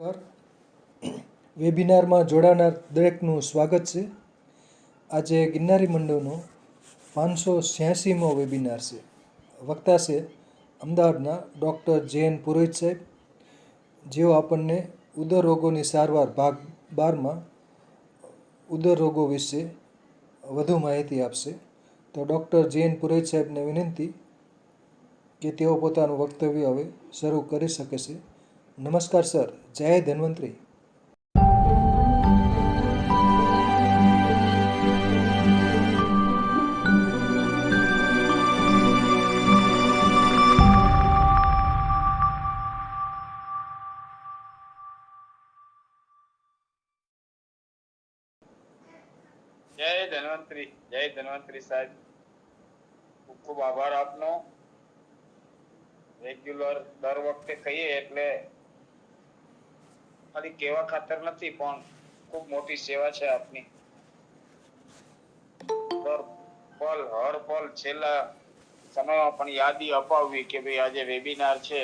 પર વેબિનારમાં જોડાનાર દરેકનું સ્વાગત છે. આજે ગિરનારી મંડળનો 586મો વેબિનાર છે. વક્તા છે અમદાવાદના ડૉક્ટર જે.એન. પુરોહિત સાહેબ, જેઓ આપણને ઉદર રોગોની સારવાર ભાગ 12માં ઉદર રોગો વિશે વધુ માહિતી આપશે. તો ડૉક્ટર જે.એન. પુરોહિત સાહેબને વિનંતી કે તેઓ પોતાનું વક્તવ્ય હવે શરૂ કરી શકે છે. નમસ્કાર સર. જય ધન્વંતરી. જય ધન્વંતરી સાહેબ, ખૂબ ખૂબ આભાર આપનો. રેગ્યુલર દર વખતે કહીએ એટલે ખાલી કેવા ખાતર નથી, પણ ખૂબ મોટી સેવા છે આપની. હર પલ છેલ્લા સમયમાં પણ યાદી અપાવવી કે ભાઈ આજે વેબિનાર છે.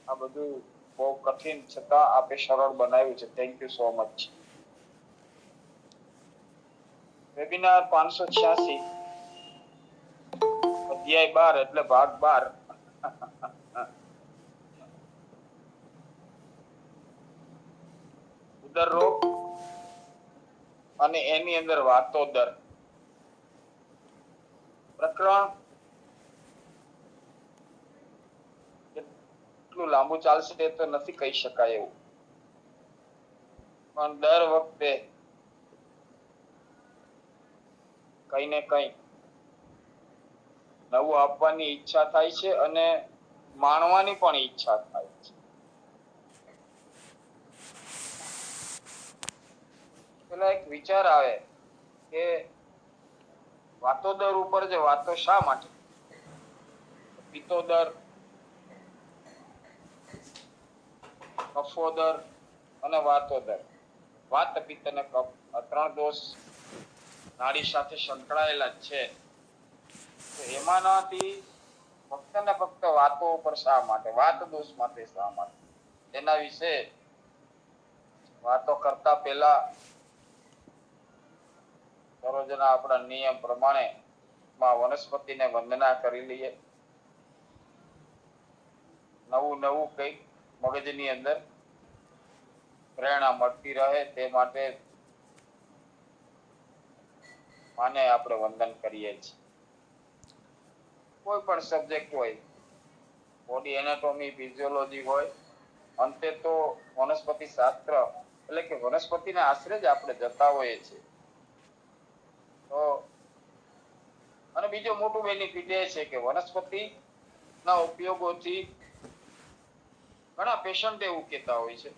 આ બધું બહુ કઠિન છતાં આપે સરળ બનાવ્યું છે. Thank you so much. Webinar 586, અધ્યાય 12 એટલે ભાગ 12. ઉદર રોગ અને એની અંદર વાતોદર. પ્રકરણ એટલું લાંબુ ચાલશે એ તો નથી કહી શકાય એવું, પણ દર વખતે કઈ ને કઈ નવું આપવાની ઈચ્છા થાય છે અને માણવાની પણ ઈચ્છા થાય છે. પેલા એક વિચાર આવે કે વાતોદર ઉપર જે વાતો શા માટે? પિત્તોદર, કફોદર અને વાતોદર. વાત, પિત્ત અને કફ આ ત્રણ દોષ નાડી સાથે સંકળાયેલા છે. તો એમાંનાથી ફક્ત ને ફક્ત વાતો ઉપર શા માટે? વાત દોષ માટે શા માટે? એના વિશે વાતો કરતા પહેલા દરરોજના આપણા નિયમ પ્રમાણે માં વનસ્પતિને વંદના કરી લઈએ. નવું કંઈક મગજની અંદર પ્રેરણા મળતી રહે તે માટે માને આપણે વંદન કરીએ છીએ. કોઈ પણ સબ્જેક્ટ હોય, બોડી એનાટોમી, ફિઝિયોલોજી હોય, અંતે તો વનસ્પતિ શાસ્ત્ર એટલે કે વનસ્પતિના આશરે જ આપણે જતા હોઈએ છીએ. તો અને બીજો મોટું બેનિફિટ એ છે કે વનસ્પતિ ના ઉપયોગોથી ઘણા પેશન્ટ એવું કહેતા હોય છે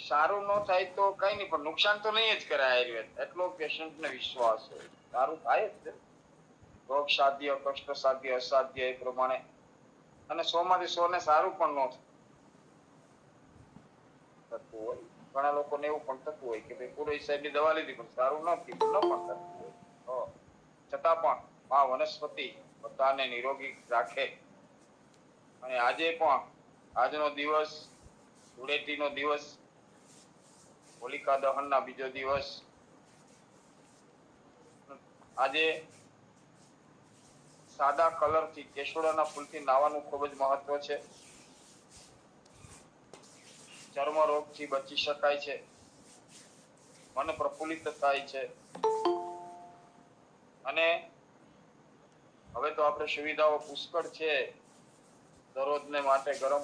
સારું ન થાય તો કઈ નહીં, પણ નુકસાન તો નહીં જ કરે આયુર્વેદ, એટલો પેશન્ટને વિશ્વાસ હોય. સારું થાય જ છે, રોગ સાધ્ય, કષ્ટ સાધ્ય, અસાધ્ય એ પ્રમાણે, અને 100માંથી 100 ને સારું પણ ન થતું હોય. ઘણા લોકોને એવું પણ થતું હોય કે ભાઈ પુરોહિત સાહેબની દવા લીધી પણ સારું ન થયું, ન પણ થતું હોય. છતાં પણ આ વનસ્પતિ બધાને નિરોગી રાખે. અને આજે પણ આજનો દિવસ ધૂળેટીનો દિવસ, હોલિકા દહનના બીજો દિવસ, આજે સાદા કલરથી, કેસુડાના ફૂલથી નાવાનું ખૂબ જ મહત્વ છે. ચર્મ રોગથી બચી શકાય છે, મન પ્રફુલ્લિત થાય છે. અને હવે તો આપણે સુવિધાઓ પુષ્કળ છે. દરરોજને માટે ગરમ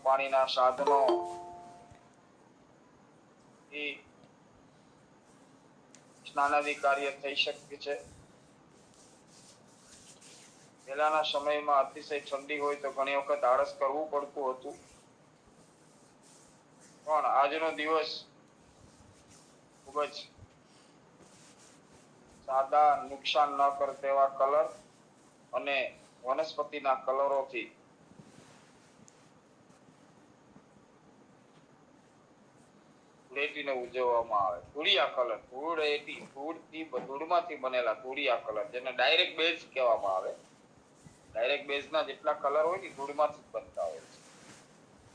પાણીના સાધનો સ્નાનાદિ કાર્ય થઈ શકે છે. પહેલાના સમયમાં અતિશય ઠંડી હોય તો ઘણી વખત આળસ કરવું પડતું હતું, પણ આજનો દિવસ ખૂબ જ સાદા, નુકસાન ન કરતા તેવા કલર અને વનસ્પતિના કલરોથી ધૂળેટીને ઉજવવામાં આવે. ધૂળિયા કલર, ધૂળમાંથી બનેલા ધૂળિયા કલર, જેને ડાયરેક્ટ બેઝ કહેવામાં આવે. ડાયરેક્ટ બેઝના જેટલા કલર હોય ને ધૂળમાંથી જ બનતા હોય છે.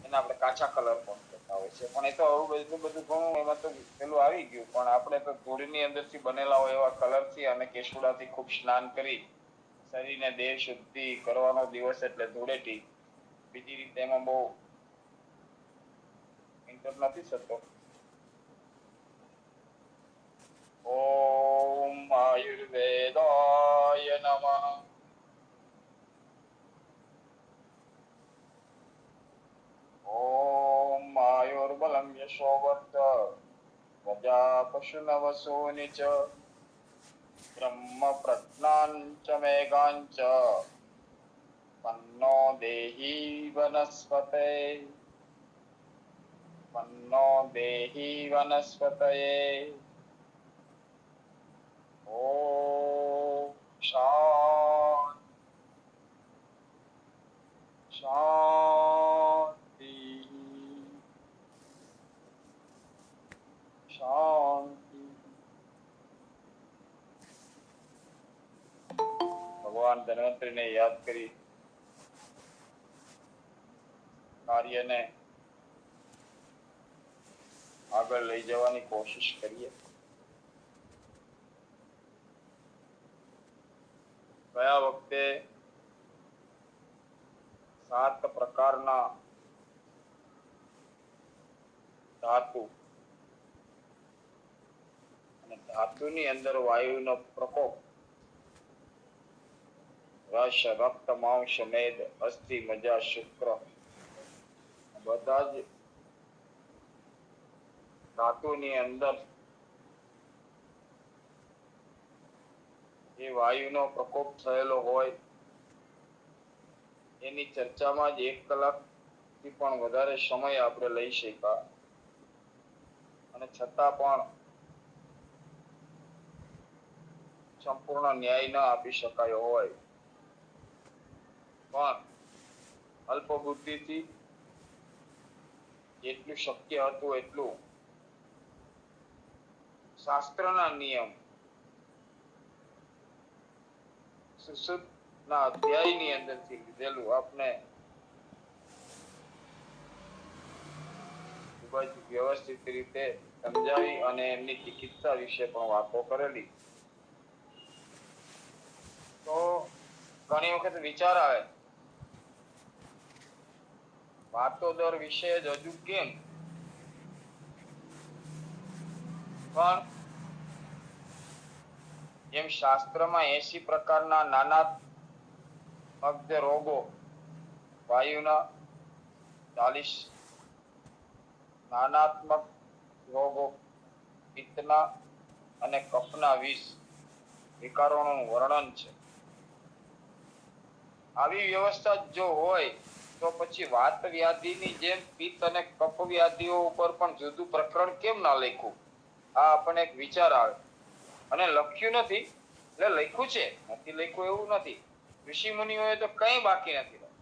એને આપણે કાચા કલર પણ કહેતા હોય છે. પણ એ તો આવું એટલું બધું ઘણું એમાં તો પેલું આવી ગયું. પણ આપણે તો ધૂળની અંદરથી બનેલા હોય એવા કલરથી અને કેસુડાથી ખૂબ સ્નાન કરી શરીરને દેહ શુદ્ધિ કરવાનો દિવસ એટલે ધૂળેટી. બીજી રીતે એમાં બહુ ઇન્ટર નથી થતો. ઓમ આયુર્વેદાય નમઃ. ઓમ આયુર્બલમ યશોવર્ત પ્રજા પશુનવસોનિ ચ બ્રહ્મ પ્રજ્ઞાંચ મેઘાંચ તન્નો દેહી વનસ્પતે તન્નો દેહી વનસ્પતયે. ઓમ શાંતિ શાંતિ. ભગવાન ધન્વંતરીને યાદ કરી કાર્યને આગળ લઈ જવાની કોશિશ કરીએ. ગયા વખતે 7 પ્રકારના ધાતુ અને ધાતુની અંદર વાયુનો પ્રકોપ રસ રક્ત માંસ મેદ અસ્થિ મજ્જા શુક્ર બધા જ ધાતુની અંદર એ વાયુનો પ્રકોપ થયેલો હોય એની ચર્ચામાં જ 1 કલાકથી પણ વધારે સમય આપણે લઈ શક્યા અને છતાં પણ સંપૂર્ણ ન્યાય ન આપી શકાયો હોય પણ અલ્પ બુદ્ધિથી જેટલું શક્ય હતું એટલું શાસ્ત્રના નિયમ સુસુદ્ધના અધ્યાયની અંદરથી લીધેલું આપણે ખૂબ જ વ્યવસ્થિત રીતે સમજાવી અને એમની ચિકિત્સા વિશે પણ વાતો કરેલી. તો ઘણી વખત વિચાર આવે વાતો દર વિશે જ હજુ કેમ, પણ જેમ શાસ્ત્રમાં 80 પ્રકારના નાના મગ્ધ રોગો વાયુના 40 નાનાત્મક રોગો પિત્તના અને કફના 20 વિકારોનું વર્ણન છે. આવી વ્યવસ્થા જો હોય તો પછી વાત વ્યાધિની જેમ પિત્ત અને કફ વ્યાધિઓ ઉપર પણ જુદું પ્રકરણ કેમ ના લખ્યું? આ આપણને એક વિચાર આવે. અને લખ્યું નથી એટલે લખ્યું છે, નથી લખ્યું એવું નથી. ઋષિ મુનિઓએ તો કંઈ બાકી નથી રાખ્યું.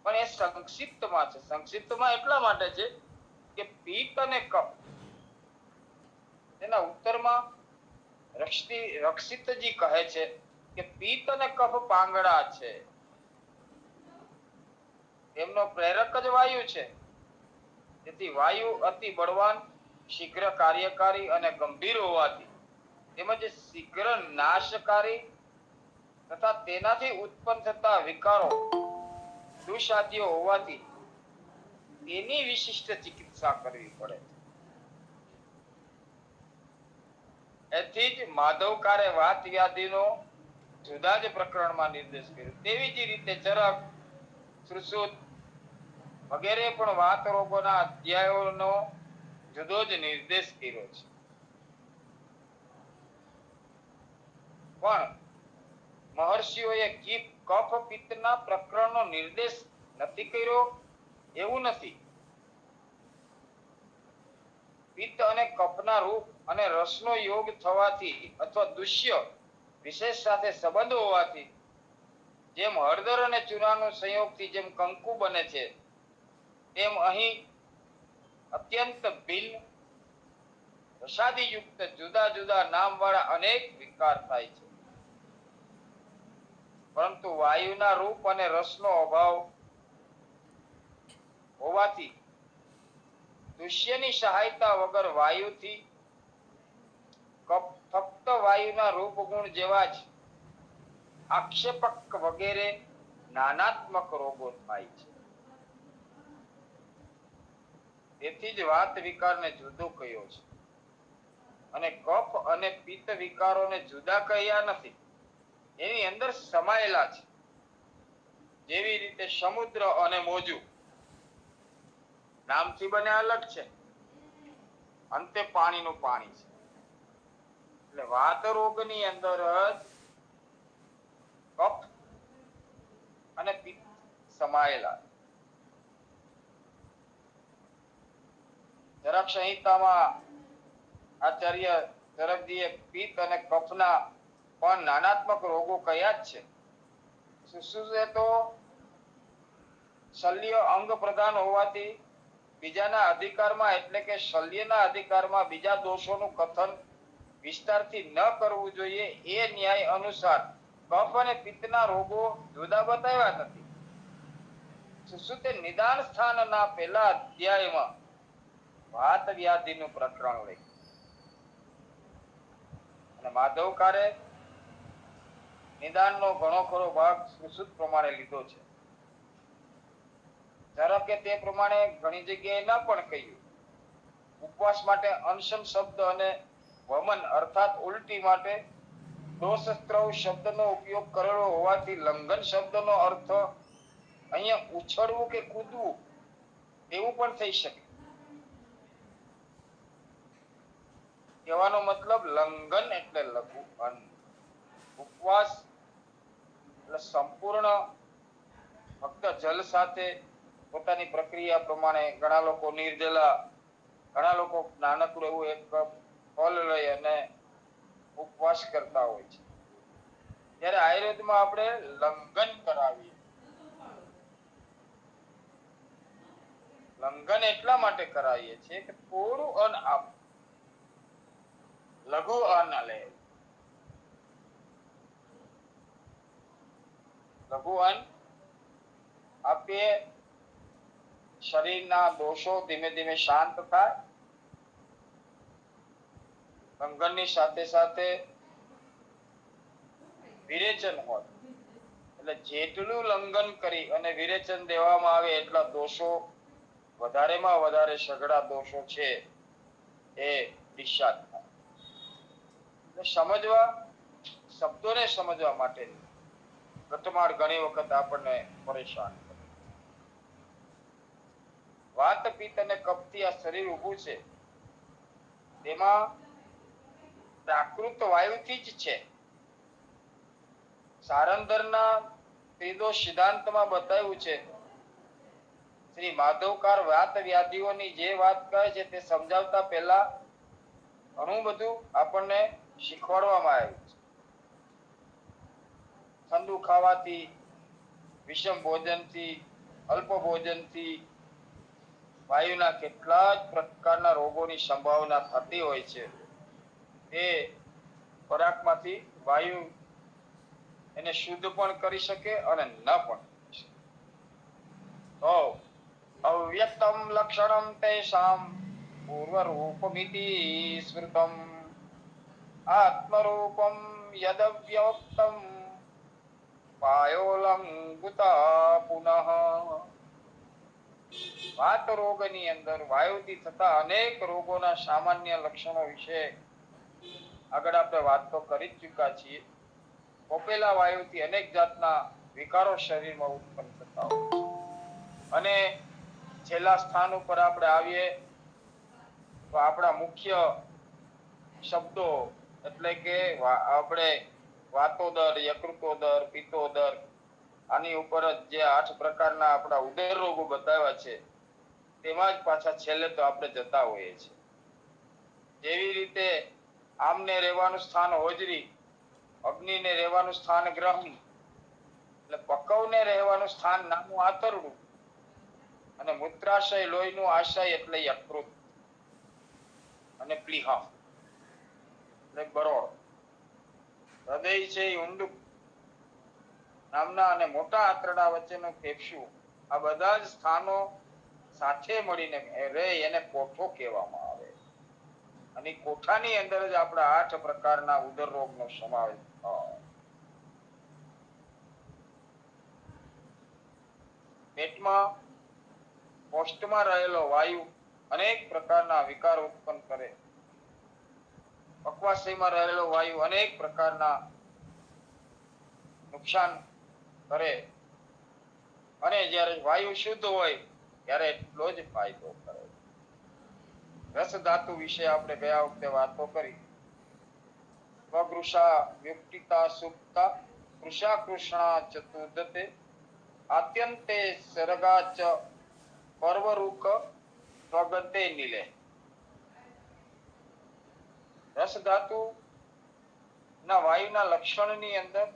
પણ એ સંક્ષિપ્તમાં છે. સંક્ષિપ્તમાં એટલા માટે છે કે પિત્ત અને કફ તેના ઉત્તરમાં રક્ષિતજી કહે છે કે પિત્ત અને કફ પાંગડા છે. એમનો પ્રેરક જ વાયુ છે. તેથી વાયુ અતિ બળવાન, શીઘ્ર કાર્યકારી અને ગંભીર હોવાથી તેમજ શીઘ્ર નાશકારી તથા તેનાથી ઉત્પન્ન થતા વિકારો દુઃસાધ્ય હોવાથી તેની વિશિષ્ટ ચિકિત્સા કરવી પડે. એથી જ માધવકારે વાત વ્યાધિનો જુદા જ પ્રકરણમાં નિર્દેશ કર્યો. તેવી જ રીતે ચરક, સુશ્રુત વગેરે પણ વાત રોગોના અધ્યાયોનો જુદો જ નિર્દેશ કર્યો છે. પણ મહર્ષિઓએ કફ પિત્તના પ્રકરણનો નિર્દેશ નથી કર્યો એવું નથી. પિત્ત અને કફના રૂપ અને રસનો યોગ થવાથી અથવા દુષ્ય વિશેષ સાથે સંબંધ હોવાથી જેમ હળદર અને ચૂનાનો સંયોગથી જેમ કંકુ બને છે તેમ અહીં અત્યંત ભિન્ન રસાદીયુક્ત જુદા જુદા નામવાળા અનેક વિકાર થાય છે. પરંતુ વાયુના રૂપ અને રસનો અભાવ હોવાથી દૃશ્યની સહાયતા વગર વાયુથી ફક્ત વાયુના રૂપ ગુણ જેવા જ આક્ષેપક વગેરે નાનાત્મક રોગો થાય છે. તેથી જ વાત વિકારને જુદો કહ્યો છે અને કફ અને પિત્ત વિકારોને જુદા કહ્યા નથી, એની અંદર સમાયેલા છે. જેવી રીતે સમુદ્ર અને મોજું નામથી બને અલગ છે, અંતે પાણીનું પાણી છે. એટલે વાત રોગની અંદર જ કફ અને પિત્ત સમાયેલા. ચરક સંહિતામાં આચાર્ય ચરકજીએ પિત્ત અને કફના પણ નાનાત્મક રોગો કયા જ છે. શું છે તો શલ્ય અંગ પ્રધાન હોવાથી બીજાના અધિકારમાં એટલે કે શલ્યના અધિકારમાં બીજા દોષોનું કથન વિસ્તારથી ન કરવું જોઈએ. એ ન્યાય અનુસાર કફ અને પિત્તના રોગો જુદા બતાવ્યા નથી. સુશ્રુતે નિદાન સ્થાનના પહેલા અધ્યાયમાં વાત વ્યાધિનું પ્રકરણ લઈ અને માધવકારે નિદાનનો ઘણો ખરો ભાગ સુશ્રુત પ્રમાણે લીધો છે. ચરકે તે પ્રમાણે ઘણી જગ્યાએ ન પણ કહ્યું. ઉપવાસ માટે અનશન શબ્દ અને વમન અર્થાત ઉલટી માટે દોષસ્ત્રવ શબ્દનો ઉપયોગ કરેલો હોવાથી લંઘન શબ્દનો અર્થ અહીંયા ઉછળવું કે કૂદવું એવું પણ થઈ શકે. કહેવાનો મતલબ લંઘન એટલે લઘુ અન્ન, ઉપવાસ એટલે સંપૂર્ણ ફક્ત જલ સાથે પોતાની પ્રક્રિયા પ્રમાણે ઘણા લોકો નિર્જલા, ઘણા લોકો નાનકડું એવું એક કપ ફળ લઈ અને ઉપવાસ કરતા હોય છે. ત્યારે આયુર્વેદમાં આપણે લંઘન કરાવીએ. લંઘન એટલા માટે કરાવીએ છીએ કે થોડું અન્ન આપ, લઘુ અન્ન લે. લઘુ અન્ન આપીએ, શરીરના દોષો ધીમે ધીમે શાંત થાય. લંઘનની સાથે સાથે વિરેચન હોય એટલે જેટલું લંઘન કરી અને વિરેચન દેવામાં આવે એટલા દોષો વધારેમાં વધારે સઘળા દોષો છે એ ડિસ્ચાર્જ થાય. એટલે સમજવા, શબ્દોને સમજવા માટે ઘટમાળ ઘણી વખત આપણને પરેશાન કરે. વાત પિત્ત અને કફથી આ શરીર ઊભું છે તેમાં પ્રાકૃત વાયુથી જ છે. સારંદરના ત્રિદોષ સિદ્ધાંતમાં બતાવ્યું છે. શ્રી માધવકાર વાત વ્યાધિઓની જે વાત કહે છે તે સમજાવતા પહેલા ઘણું બધું આપણને શીખવાડવામાં આવ્યું છે. ઠંડુ ખાવાથી, વિષમ ભોજનથી, અલ્પ ભોજનથી વાયુના કેટલા જ પ્રકારના રોગોની સંભાવના થતી હોય છે. તે ખોરાકમાંથી વાયુ એને શુદ્ધ પણ કરી શકે અને ન પણ કરી શકે. તો અવ્યક્તમ લક્ષણમ તેષામ પૂર્વરૂપમિતિ સ્મૃતમ આત્મરૂપમ યદવ્યક્તમ પાયોલંગુતા પુનઃ. વાત રોગની અંદર વાયુથી થતા અનેક રોગોના સામાન્ય લક્ષણો વિશે આગળ આપણે વાત તો કરી જ ચૂક્યા છીએ. પોપેલા વાયુથી અનેક જાતના વિકારો શરીરમાં ઉત્પન્ન થતા હોય છે. અને છેલ્લા સ્થાન ઉપર આપણે આવીએ તો આપણા મુખ્ય શબ્દો એટલે કે આપણે વાતોદર, યકૃતોદર, પિત્તોદર, આની ઉપર જ જે 8 પ્રકારના આપણા ઉદર રોગો બતાવ્યા છે તેમાં જ પાછા છેલ્લે તો આપણે જતા હોઈએ છીએ. જેવી રીતે આમને રહેવાનું સ્થાન હોજરી, અગ્નિને રહેવાનું સ્થાન ગ્રહણ, એટલે પકવને રહેવાનું સ્થાન નાનું આંતરડું અને મૂત્રાશય લોહીનું આશય એટલે યકૃત અને પ્લીહા એટલે બરોળ, હૃદય છે એ ઊંડું નામના અને મોટા આંતરડા વચ્ચેનું ફેફસું, આ બધા જ સ્થાનો સાથે મળીને રહે એને કોઠો કહેવામાં આવે. અને કોઠાની અંદર જ આપણા 8 પ્રકારના ઉદર રોગનો સમાવેશ થાય. પેટમાં કોષ્ઠમાં રહેલો વાયુ અનેક પ્રકારના વિકાર ઉત્પન્ન કરે. પક્વાશયમાં રહેલો વાયુ અનેક પ્રકારના નુકસાન કરે. અને જ્યારે વાયુ શુદ્ધ હોય ત્યારે એટલો જ ફાયદો કરે. રસ ધાતુ વિશે આપણે ગયા વખતે વાતો કરી. સ્વગૃષા વ્યુક્તિતા સુપ્તા કૃષા કૃષ્ણા ચતુર્દતે આત્યંતે સર્ગાચ પર્વરૂક સ્વગતે નિલે. રસ ધાતુ ના વાયુના લક્ષણની અંદર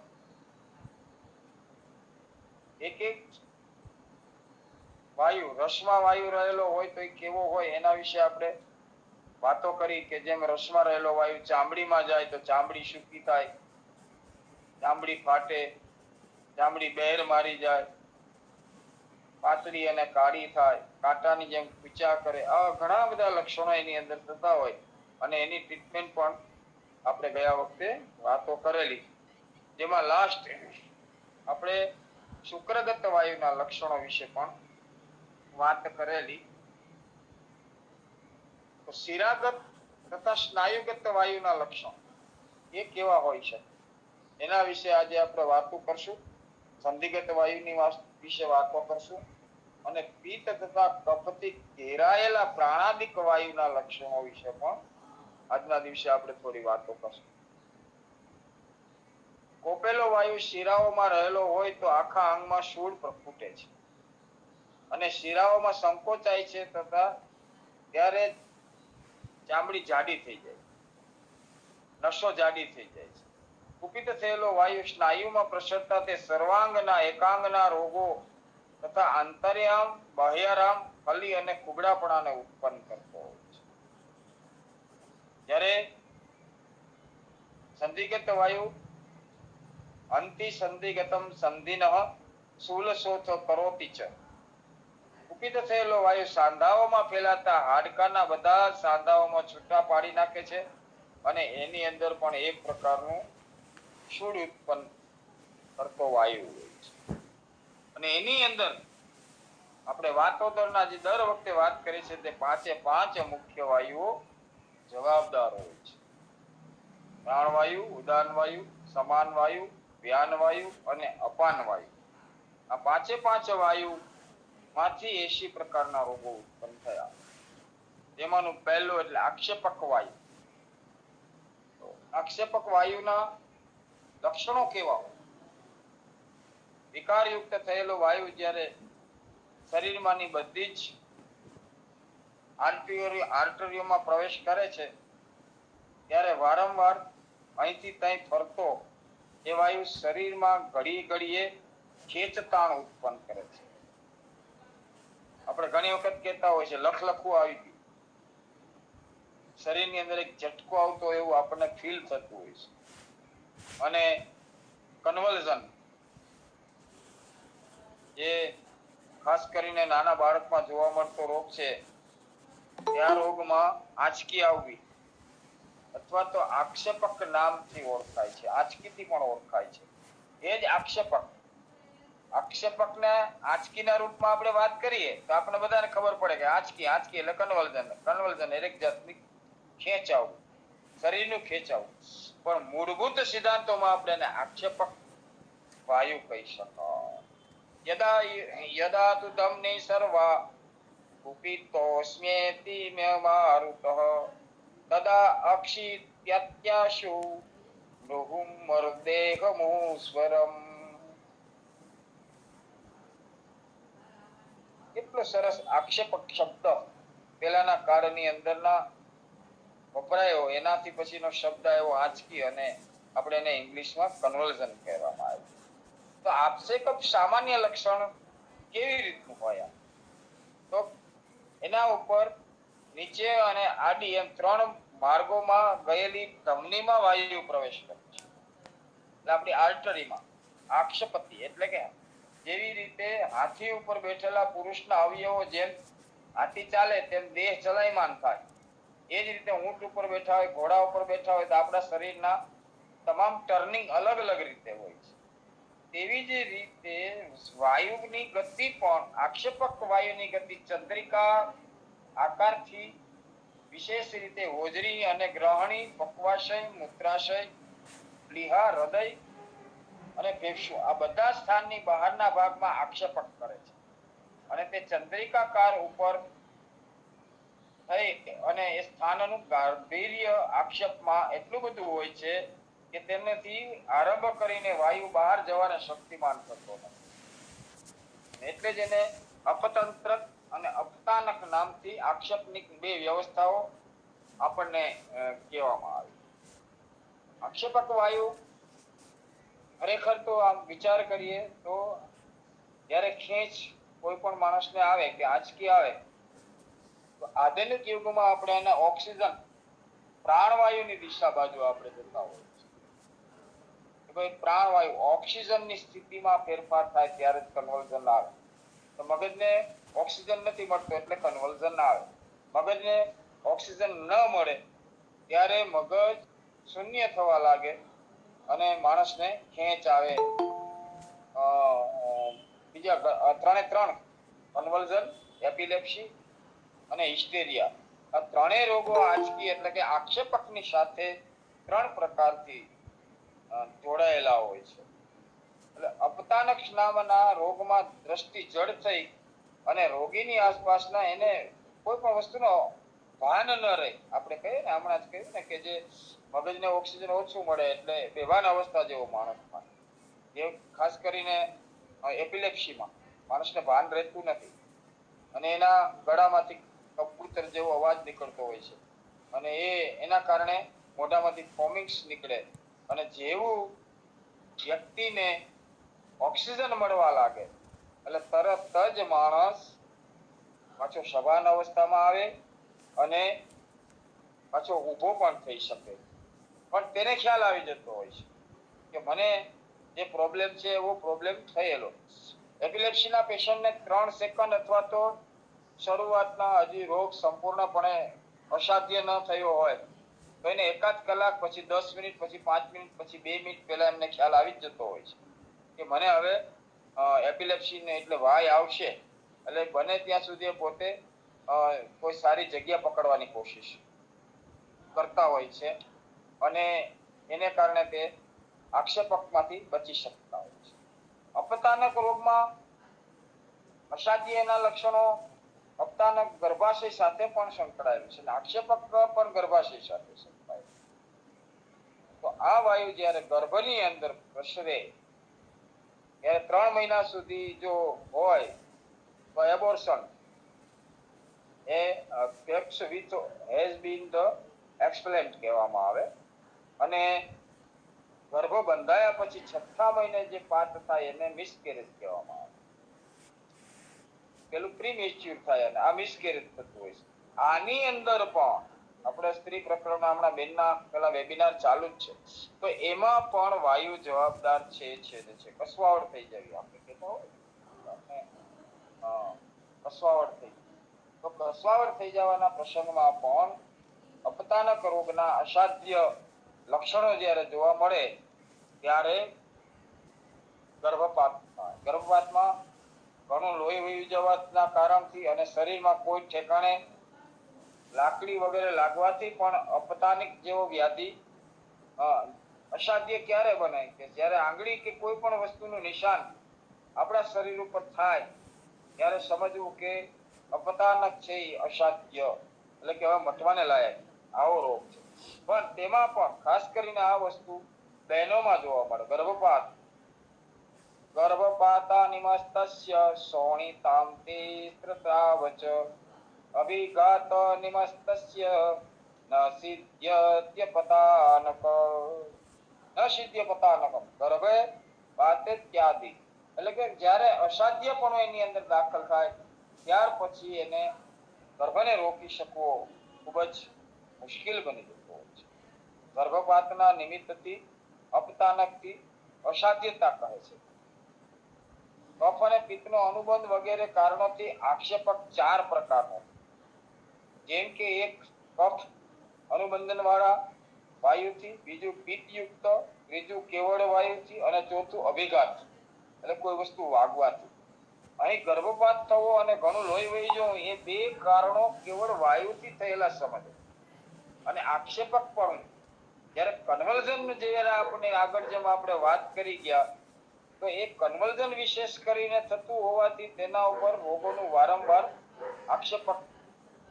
એક એક વાયુ, રસમાં વાયુ રહેલો હોય તો એ કેવો હોય એના વિશે આપણે વાતો કરી કે જેમ રસમાં રહેલો વાયુ ચામડીમાં જાય તો ચામડી સૂકી થાય, ચામડી ફાટે, ચામડી બહેર મારી જાય, પાતળી અને કાળી થાય, કાંટાની જેમ પીચા કરે. આવા ઘણા બધા લક્ષણો એની અંદર થતા હોય અને એની ટ્રીટમેન્ટ પણ આપણે ગયા વખતે વાતો કરેલી. જેમાં લાસ્ટ આપણે શુક્રગત વાયુના લક્ષણો વિશે પણ વાત કરેલી. તો શિરાગત તથા સ્નાયુગત વાયુના લક્ષણ એ કેવા હોય છે એના વિશે આજે આપણે વાતો કરશું. સંધિગત વાયુની વિશે વાતો કરશું અને પિત્ત તથા કફથી ઘેરાયેલા પ્રાણાદિક વાયુના લક્ષણો વિશે પણ આજના દિવસે આપણે થોડી વાતો કરશું. કોપેલો વાયુ શિરાઓમાં રહેલો હોય તો આખા અંગમાં શૂળ ફૂટે છે અને શિરાઓમાં સંકોચાય છે તથા ત્યારે ચામડી જાડી થઈ જાય, નસો જાડી થઈ જાય છે. કુપિત થયેલો વાયુ સ્નાયુમાં પ્રસરતા તે સર્વાંગના એકાંગના રોગો તથા આંતર્યામ, બાહ્યારામ, ખલી અને કુબડાપણાને ઉત્પન્ન કરતો હોય છે. જ્યારે સંધિગત વાયુ અંતિ સંધિગતમ સંધિનઃ શૂલશોથ કરોતિ ચ. કુપિત થયેલો વાયુ સાંધાઓમાં ફેલાતા હાડકાના બધા સાંધાઓમાં છૂટા પાડી નાખે છે અને એની અંદર પણ એક પ્રકારનું શૂળ ઉત્પન્ન કરતો વાયુ હોય છે. અને એની અંદર આપણે વાતોદરના જે દર વખતે વાત કરી છે તે 5 મુખ્ય વાયુઓ જવાબદાર હોય છે. પ્રાણવાયુ, ઉદાન વાયુ, સમાન વાયુ, વ્યાન વાયુ અને અપાન વાયુ. આ 5 વાયુ માંથી 80 પ્રકારના રોગો ઉત્પન્ન થયા. તેમાંનું પહેલું એટલે આક્ષેપક વાયુ. તો આક્ષેપક વાયુના લક્ષણો કેવા હોય? વિકારયુક્ત થયેલો વાયુ જ્યારે શરીરમાંની બધી જ આર્ટરીઓમાં પ્રવેશ કરે છે ત્યારે વારંવાર અહીંથી ત્યાં ફરતો એ વાયુ શરીરમાં ઘડી ઘડીએ ખેંચતાણ ઉત્પન્ન કરે છે. આપણે ઘણી વખત કહેતા હોય છે લખલખું આવી ગયું, શરીરની અંદર એક ઝટકો આવતો હોય એવું આપણને ફીલ થતું હોય છે. અને કન્વલ્ઝન, જે ખાસ કરીને નાના બાળકમાં જોવા મળતો રોગ છે, આ રોગમાં આંચકી આવવી અથવા તો આક્ષેપક નામથી ઓળખાય છે, આંચકીથી પણ ઓળખાય છે. એ જ આક્ષેપક. આક્ષેપકને આંચકીના રૂપમાં આપણે વાત કરીએ તો આપણે બધાને ખબર પડે કે આંચકી એટલે કન્વલ્ઝન એક જાતની ખેંચાવું, શરીરનું ખેંચાવું. પણ મૂળભૂત સિદ્ધાંતોમાં આપણે એને આક્ષેપક વાયુ કહી શકાય. યદા તુ ધમ્ની સર્વા કુપિતોસ્મ્યેતિ મે મારુતઃ તદા અક્ષિત્યાશુ નૃહુમ મર્દેહમુસ્વરમ. કેટલો સરસ આક્ષેપક શબ્દ પેલાના કાળની અંદરના વપરાયો. એનાથી પછીનો શબ્દ આવ્યો આંચકી અને આપણે એને ઇંગ્લિશમાં કન્વલ્ઝન કહેવામાં આવે. તો આક્ષેપક સામાન્ય લક્ષણ કેવી રીતનું હોય? તો એના ઉપર નીચે અને આડી એમ 3 માર્ગોમાં ગયેલી ધમનીમાં વાયુ પ્રવેશ કરે છે. એટલે આપણી આર્ટરીમાં આક્ષપતિ એટલે કે જેવી રીતે હાથી ઉપર બેઠેલા પુરુષના અવયવો જેમ હાથી ચાલે તેમ દેહ ચલાયમાન થાય, એ જ રીતે ઊંટ ઉપર બેઠા હોય, ઘોડા ઉપર બેઠા હોય તો આપણા શરીરના તમામ ટર્નિંગ અલગ અલગ રીતે હોય છે. તેવી જ રીતે વાયુની ગતિ પણ આક્ષેપક વાયુની ગતિ ચંદ્રિકા આકારથી વિશેષ રીતે હોજરી અને ગ્રહણી, પક્વાશય, મૂત્રાશય, પ્લીહા, હૃદય અને ફેફસું આ બધા સ્થાનની બહારના ભાગમાં આક્ષેપક કરે છે અને તે ચંદ્રિકાકાર ઉપર થઈ અને એ સ્થાનનું ગાંભીર્ય આક્ષેપમાં એટલું બધું હોય છે કે તેનાથી આરંભ કરીને વાયુ બહાર જવાને શક્તિમાન થતો નથી. એટલે જ એને અપતંત્ર અને અપતાનક નામથી આક્ષેપની બે વ્યવસ્થાઓ આપણને કહેવામાં આવી. આક્ષેપક વાયુ ખરેખર તો આમ વિચાર કરીએ તો જ્યારે ખેંચ કોઈ પણ માણસને આવે કે આંચકી આવે તો આધુનિક યુગમાં આપણે એને ઓક્સિજન પ્રાણવાયુની દિશા બાજુ આપણે જતા હોય છે કે ભાઈ પ્રાણવાયુ ઓક્સિજનની સ્થિતિમાં ફેરફાર થાય ત્યારે જ કન્વર્ઝન આવે. તો મગજને ઓક્સિજન નથી મળતો એટલે કન્વર્ઝન ના આવે. મગજને ઓક્સિજન ન મળે ત્યારે મગજ શૂન્ય થવા લાગે અને માણસને ખેંચ આવે. બીજા ત્રણ કન્વર્ઝન, એપિલેપ્સી અને હિસ્ટેરિયા આ ત્રણેય રોગો આંચકી એટલે કે આક્ષેપકની સાથે 3 પ્રકારથી જોડાયેલા હોય છે. એટલે અપતાનક નામના રોગમાં દ્રષ્ટિ જડ થઈ અને રોગીની આસપાસના એને કોઈ પણ વસ્તુનો ભાન ન રહે. આપણે કહીએ ને હમણાં જ કહ્યું ને કે જે મગજને ઓક્સિજન ઓછું મળે એટલે બેભાન અવસ્થા જેવો માણસમાં, જે ખાસ કરીને એપિલેપ્સીમાં માણસને ભાન રહેતું નથી અને એના ગળામાંથી કબૂતર જેવો અવાજ નીકળતો હોય છે અને એના કારણે મોઢામાંથી ફોમિંગ્સ નીકળે અને જેવું વ્યક્તિને ઓક્સિજન મળવા લાગે એટલે તરત જ માણસ પાછો સભાન અવસ્થામાં આવે અને પાછો ઊભો પણ થઈ શકે. પણ તેને ખ્યાલ આવી જતો હોય છે કે મને જે પ્રોબ્લેમ છે એવો પ્રોબ્લેમ થયેલો. એપિલેપ્સીના પેશન્ટને 3 સેકન્ડ અથવા તો શરૂઆતના હજી રોગ સંપૂર્ણપણે અસાધ્ય ન થયો હોય તો એને 1 કલાક પછી 10 મિનિટ પછી 5 મિનિટ પછી 2 મિનિટ પહેલા એમને ખ્યાલ આવી જ જતો હોય છે કે મને હવે એપિલેપ્સીને એટલે વાય આવશે. એટલે બને ત્યાં સુધી પોતે કોઈ સારી જગ્યા પકડવાની કોશિશ કરતા હોય છે અને એને કારણે તે આક્ષેપકમાંથી બચી શકતા હોય છે. અપતાનક રોગમાં અસાધ્યના લક્ષણો અપતાનક ગર્ભાશય સાથે પણ સંકળાયેલું છે અને આક્ષેપક પણ ગર્ભાશય સાથે સંકળાયેલું. તો આ વાયુ જ્યારે ગર્ભની અંદર પ્રસરે ત્યારે 3 મહિના સુધી જો હોય તો એબોર્શન એ પેપ્સ with has been the explant કહેવામાં આવે અને ગર્ભ બંધાયા પછી 6થા મહિને જે પાર્ટ થાય એને મિસકેરેજ કહેવામાં આવે. પેલું પ્રીમેચ્યોર થાય અને આ મિસકેરેજ થતું હોય છે. આની અંદર પણ આપણે સ્ત્રી પ્રકરણ હમણાં બેનના પેલા વેબિનાર ચાલુ જ છે તો એમાં પણ વાયુ જવાબદાર છે કસવાવડ થઈ જવી આપણે કહેતા હોય કસવાવડ થઈ તો કસવાવડ થઈ જવાના પ્રસંગમાં પણ અપતાનક રોગના અસાધ્ય લક્ષણો જ્યારે જોવા મળે ત્યારે ગર્ભપાત થાય. ગર્ભપાતમાં ઘણું લોહી વહી જવાના કારણથી અને શરીરમાં કોઈ ઠેકાણે લાકડી વગેરે લાગવાથી પણ અપતાનિક જેવો વ્યાધિ અસાધ્ય ક્યારે બને કે જ્યારે આંગળી કે કોઈ પણ વસ્તુનું નિશાન આપણા શરીર ઉપર થાય ત્યારે સમજવું કે અપતાનક છે એ અસાધ્ય એટલે કે હવે મટવાને લાયક આવો રોગ છે. પણ તેમાં પણ ખાસ કરીને આ વસ્તુ બહેનોમાં જોવા મળે. ગર્ભપાતા નિમસ્તસ્ય શોણિતામ તે ત્રતાવચ અભિઘાત નિમસ્તસ્ય ન સિદ્ધ્યપતાનકમ ગર્ભે પાતે ત્યાદિ એટલે કે જ્યારે અસાધ્ય પણ એની અંદર દાખલ થાય ત્યાર પછી એને ગર્ભને રોકી શકવો ખૂબ જ મુશ્કેલ બની જતો હોય છે. ગર્ભપાતના નિમિત્તથી અપતાનકથી અસાધ્યતા કહે છે. કફ અને પિત્તનો અનુબંધ વગેરે કારણોથી આક્ષેપક 4 પ્રકારનો, જેમ કે એક કફ અનુબંધન વાળા વાયુથી, બીજું પિત્તયુક્ત, ત્રીજું કેવળ વાયુથી અને ચોથું અભિઘાત એટલે કોઈ વસ્તુ વાગવાથી. અહીં ગર્ભપાત થવો અને ઘણું લોહી વહી જવું એ 2 કારણો કેવળ વાયુથી થયેલા સમજે. અને આક્ષેપક પણ જ્યારે કન્વર્ઝન જ્યારે આપણે આગળ જેમ આપણે વાત કરી ગયા તો એ કન્વર્ઝન વિશેષ કરીને થતું હોવાથી તેના ઉપર રોગોનું વારંવાર આક્ષેપક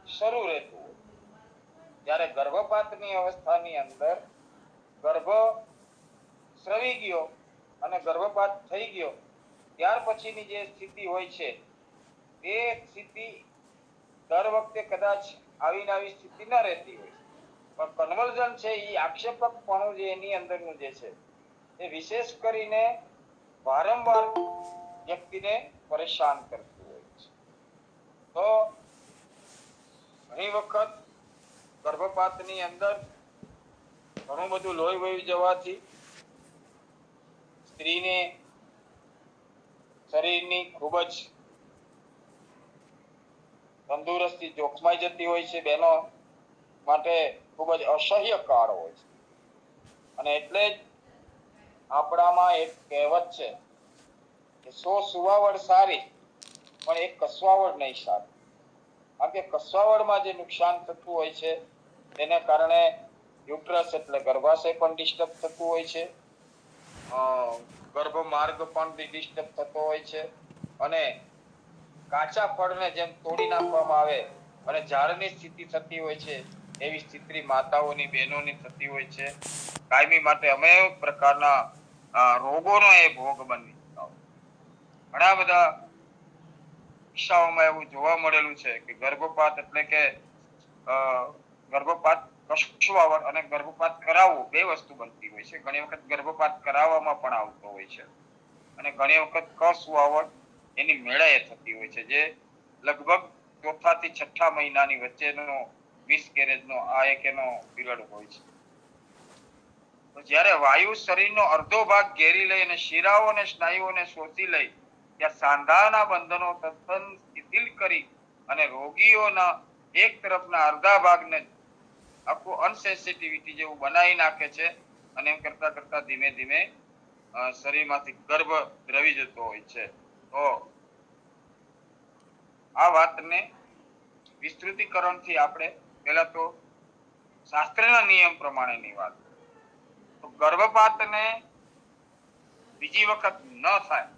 શરૂ રહેતું હોય. જ્યારે ગર્ભપાતની અવસ્થાની અંદર ગર્ભ સ્રવી ગયો અને ગર્ભપાત થઈ ગયો ત્યાર પછીની જે સ્થિતિ હોય છે એ સ્થિતિ દર વખતે કદાચ આવી સ્થિતિ ન રહેતી હોય, પણ કન્વર્ઝન છે એ આક્ષેપકપણું જે એની અંદરનું જે છે એ વિશેષ કરીને વારંવાર વ્યક્તિને પરેશાન કરતું હોય છે. તો ઘણી વખત ગર્ભપાતની અંદર ઘણું બધું લોહી વહી જવાથી સ્ત્રીને શરીરની ખૂબ જ તંદુરસ્તી જોખમાઈ જતી હોય છે. બહેનો માટે ખૂબ જ અસહ્ય કાળ હોય છે. અને એટલે જ આપણામાં એક કહેવત છે કે 100 સુવાવડ સારી પણ એક કસવાવડ નહીં સારી. કારણ કે કસવાવડમાં જે નુકસાન થતું હોય છે તેને કારણે યુટ્રસ એટલે ગર્ભાશય પણ ડિસ્ટર્બ થતું હોય છે, ગર્ભ માર્ગ પણ ડિસ્ટર્બ થતો હોય છે અને કાચા ફળને જેમ તોડી નાખવામાં આવે અને ઝાડની સ્થિતિ થતી હોય છે એવી સ્થિતિ માતાઓની બહેનોની થતી હોય છે. કાયમી માટે અમે પ્રકારના રોગોનો એ ભોગ બની ઘણા બધા કિસ્સાઓમાં એવું જોવા મળેલું છે કે ગર્ભપાત એટલે કે ગર્ભપાત કસવાવડ અને ગર્ભપાત કરાવવું 2 વસ્તુ બનતી હોય છે. ઘણી વખત ગર્ભપાત કરાવવામાં પણ આવતો હોય છે અને ઘણી વખત કસવાવડ એની મેળાએ થતી હોય છે, જે લગભગ 4થા થી 6થા મહિનાની વચ્ચેનો મિસકેરેજનો આ એક એનો પીરિયડ હોય છે. તો જ્યારે વાયુ શરીરનો અડધો ભાગ ઘેરી લઈ અને શિરાઓ અને સ્નાયુઓને શોષી લઈ ત્યાં સાંધાના બંધનો તદ્દન શિથિલ કરી અને રોગીઓના એક તરફના અડધા ભાગને આખું અનસેન્સિટિવિટી જેવું બનાવી નાખે છે અને એમ કરતા કરતા ધીમે ધીમે શરીરમાંથી ગર્ભ દ્રવી જતો હોય છે. તો આ વાતને વિસ્તૃતિકરણથી આપણે પહેલા તો શાસ્ત્રના નિયમ પ્રમાણેની વાત, તો ગર્ભપાતને બીજી વખત ન થાય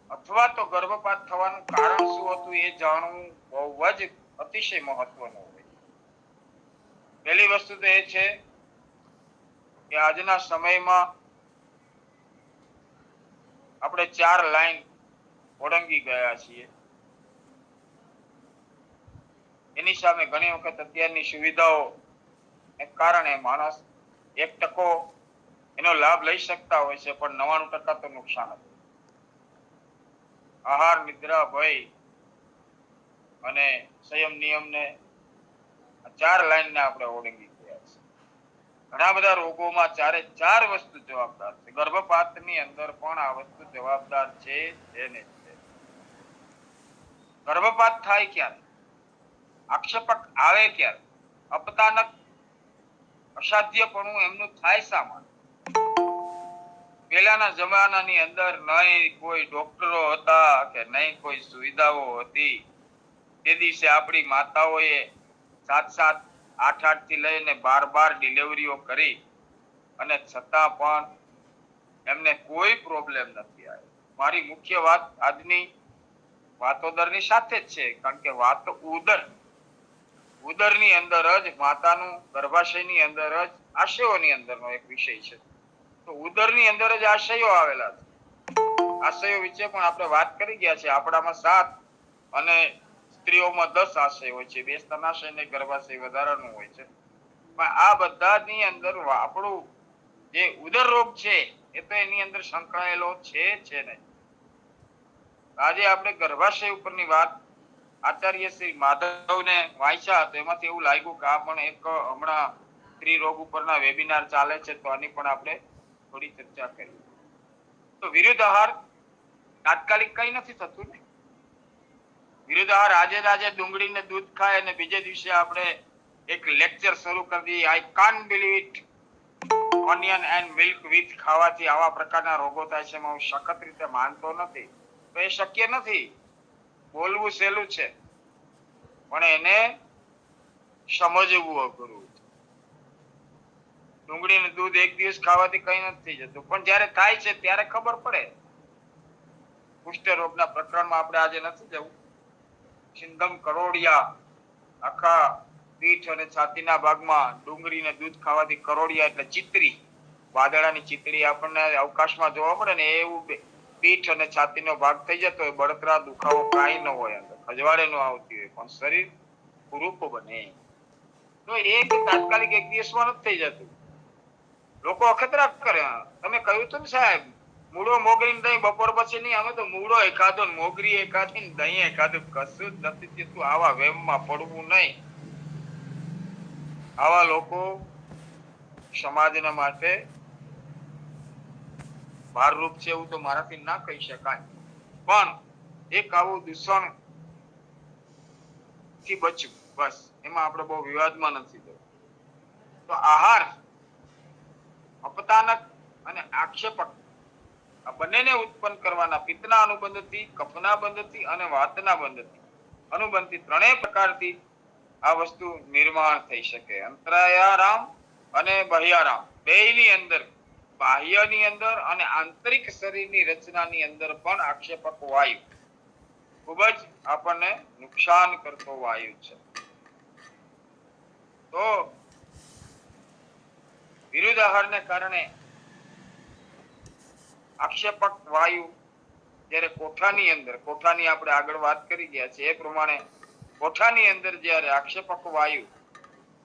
અથવા તો ગર્ભપાત થવાનું કારણ શું હતું એ જાણવું બહુ જ અતિશય મહત્વનું હોય. પહેલી વસ્તુ તો એ છે કે આજના સમયમાં આપણે 4 લાઈન ઓળંગી ગયા છીએ. એની સામે ઘણી વખત અત્યારની સુવિધાઓ કારણે માણસ 1% એનો લાભ લઈ શકતા હોય છે, પણ 99% તો નુકસાન હતું. આહાર, નિદ્રા, ભય અને સંયમ નિયમને 4 લાઈનને આપણે ઓળંગી ગયા છે. ઘણા બધા રોગોમાં 4 વસ્તુ જવાબદાર છે. ગર્ભપાતની અંદર પણ આ વસ્તુ જવાબદાર છે. ગર્ભપાત થાય ક્યારે, આક્ષેપક આવે ક્યારે, અપતાનક અસાધ્યપણું એમનું થાય શા માટે? પહેલાના જમાનાની અંદર નહીં કોઈ ડોક્ટરો હતા કે નહીં કોઈ સુવિધાઓ હતી. તે દિવસે આપણી માતાઓએ 7-7, 8-8 થી લઈને 12-12 ડિલિવરીઓ કરી અને છતાં પણ એમને કોઈ પ્રોબ્લેમ નથી આવ્યો. મારી મુખ્ય વાત આજની વાતોદરની સાથે જ છે, કારણ કે વાત ઉદરની અંદર જ માતાનું ગર્ભાશયની અંદર જ આશયોની અંદરનો એક વિષય છે. તો ઉદરની અંદર જ આશયો આવેલા છે. આશયો વિશે પણ આપણે વાત કરી ગયા છે. આપણામાં 7 અને સ્ત્રીઓમાં 10 આશય હોય છે. 2 સ્તનાશય ને ગર્ભાશય વધારાનું હોય છે. પણ આ બધાની અંદર આપણું જે ઉદર રોગ છે એ તો એની અંદર સંકળાયેલો છે નહીં. આજે આપણે ગર્ભાશય ઉપરની વાત આચાર્ય શ્રી માધવને વાંચ્યા તો એમાંથી એવું લાગ્યું કે આ પણ એક હમણાં સ્ત્રી રોગ ઉપરના વેબિનાર ચાલે છે, તો આની પણ આપણે થોડી ચર્ચા કરી. તો વિરુદ્ધ આહાર તાત્કાલિક કઈ નથી થતું ને. વિરુદ્ધ આહાર આજે ડુંગળીને દૂધ ખાય અને બીજે દિવસે આપણે એક લેક્ચર શરૂ કરી દઈએ, I can't believe it, onion and milk with ખાવાથી આવા પ્રકારના રોગો થાય છે, હું સખત રીતે માનતો નથી. તો એ શક્ય નથી. બોલવું સહેલું છે પણ એને સમજવું અઘરું. ડુંગળીનું દૂધ એક દિવસ ખાવાથી કઈ નથી થઈ જતું, પણ જ્યારે થાય છે ત્યારે ખબર પડે. કુષ્ઠ રોગના પ્રકરણમાં આપણે આજે નથી જવું. સિંધમ કરોડિયા, આખા પીઠ અને છાતીના ભાગમાં ડુંગળીને દૂધ ખાવાથી કરોડિયા એટલે ચિતરી, વાદળાની ચિતરી આપણને અવકાશમાં જોવા મળે ને, એવું પીઠ અને છાતીનો ભાગ થઈ જતો હોય. બળતરા દુખાવો કાંઈ ન હોય, અંદર ખજવાડે ન આવતી હોય, પણ શરીર કુરૂપ બને. તો એક તાત્કાલિક એક દિવસમાં નથી થઈ જતું. લોકો અખતરા કરે. તમે કહ્યું હતું ને સાહેબ, મૂળો મોગરી દહીં બપોર પછી નહીં, અમે તો મૂળો એકાદો મોગરી એકાદી દહીં એકાદું, કશું જ નથી થતું. આવા વેમમાં પડવું નહીં. આવા લોકો સમાજના માટે ભારરૂપ છે એવું તો મારાથી ના કહી શકાય, પણ એક આવું દૂષણ થી બચવું, બસ એમાં આપણે બહુ વિવાદમાં નથી જવું. તો આહાર અપતાનક અને આક્ષેપક આ બંનેને ઉત્પન્ન કરવાના પિત્તના અનુબંધથી, કફના બંધથી અને વાતના બંધથી અનુબંધથી ત્રણેય પ્રકારથી આ વસ્તુ નિર્માણ થઈ શકે. અંતરાયારામ અને બાહ્યારામ બેયની અંદર, બાહ્યની અંદર અને આંતરિક શરીરની રચનાની અંદર પણ આક્ષેપક વાયુ ખૂબ જ આપણને નુકસાન કરતો વાયુ છે. તો વિરુદ્ધ આહારને કારણે આક્ષેપક વાયુ જ્યારે કોઠાની અંદર, કોઠાની આપણે આગળ વાત કરી ગયા છે એ પ્રમાણે કોઠાની અંદર જ્યારે આક્ષેપક વાયુ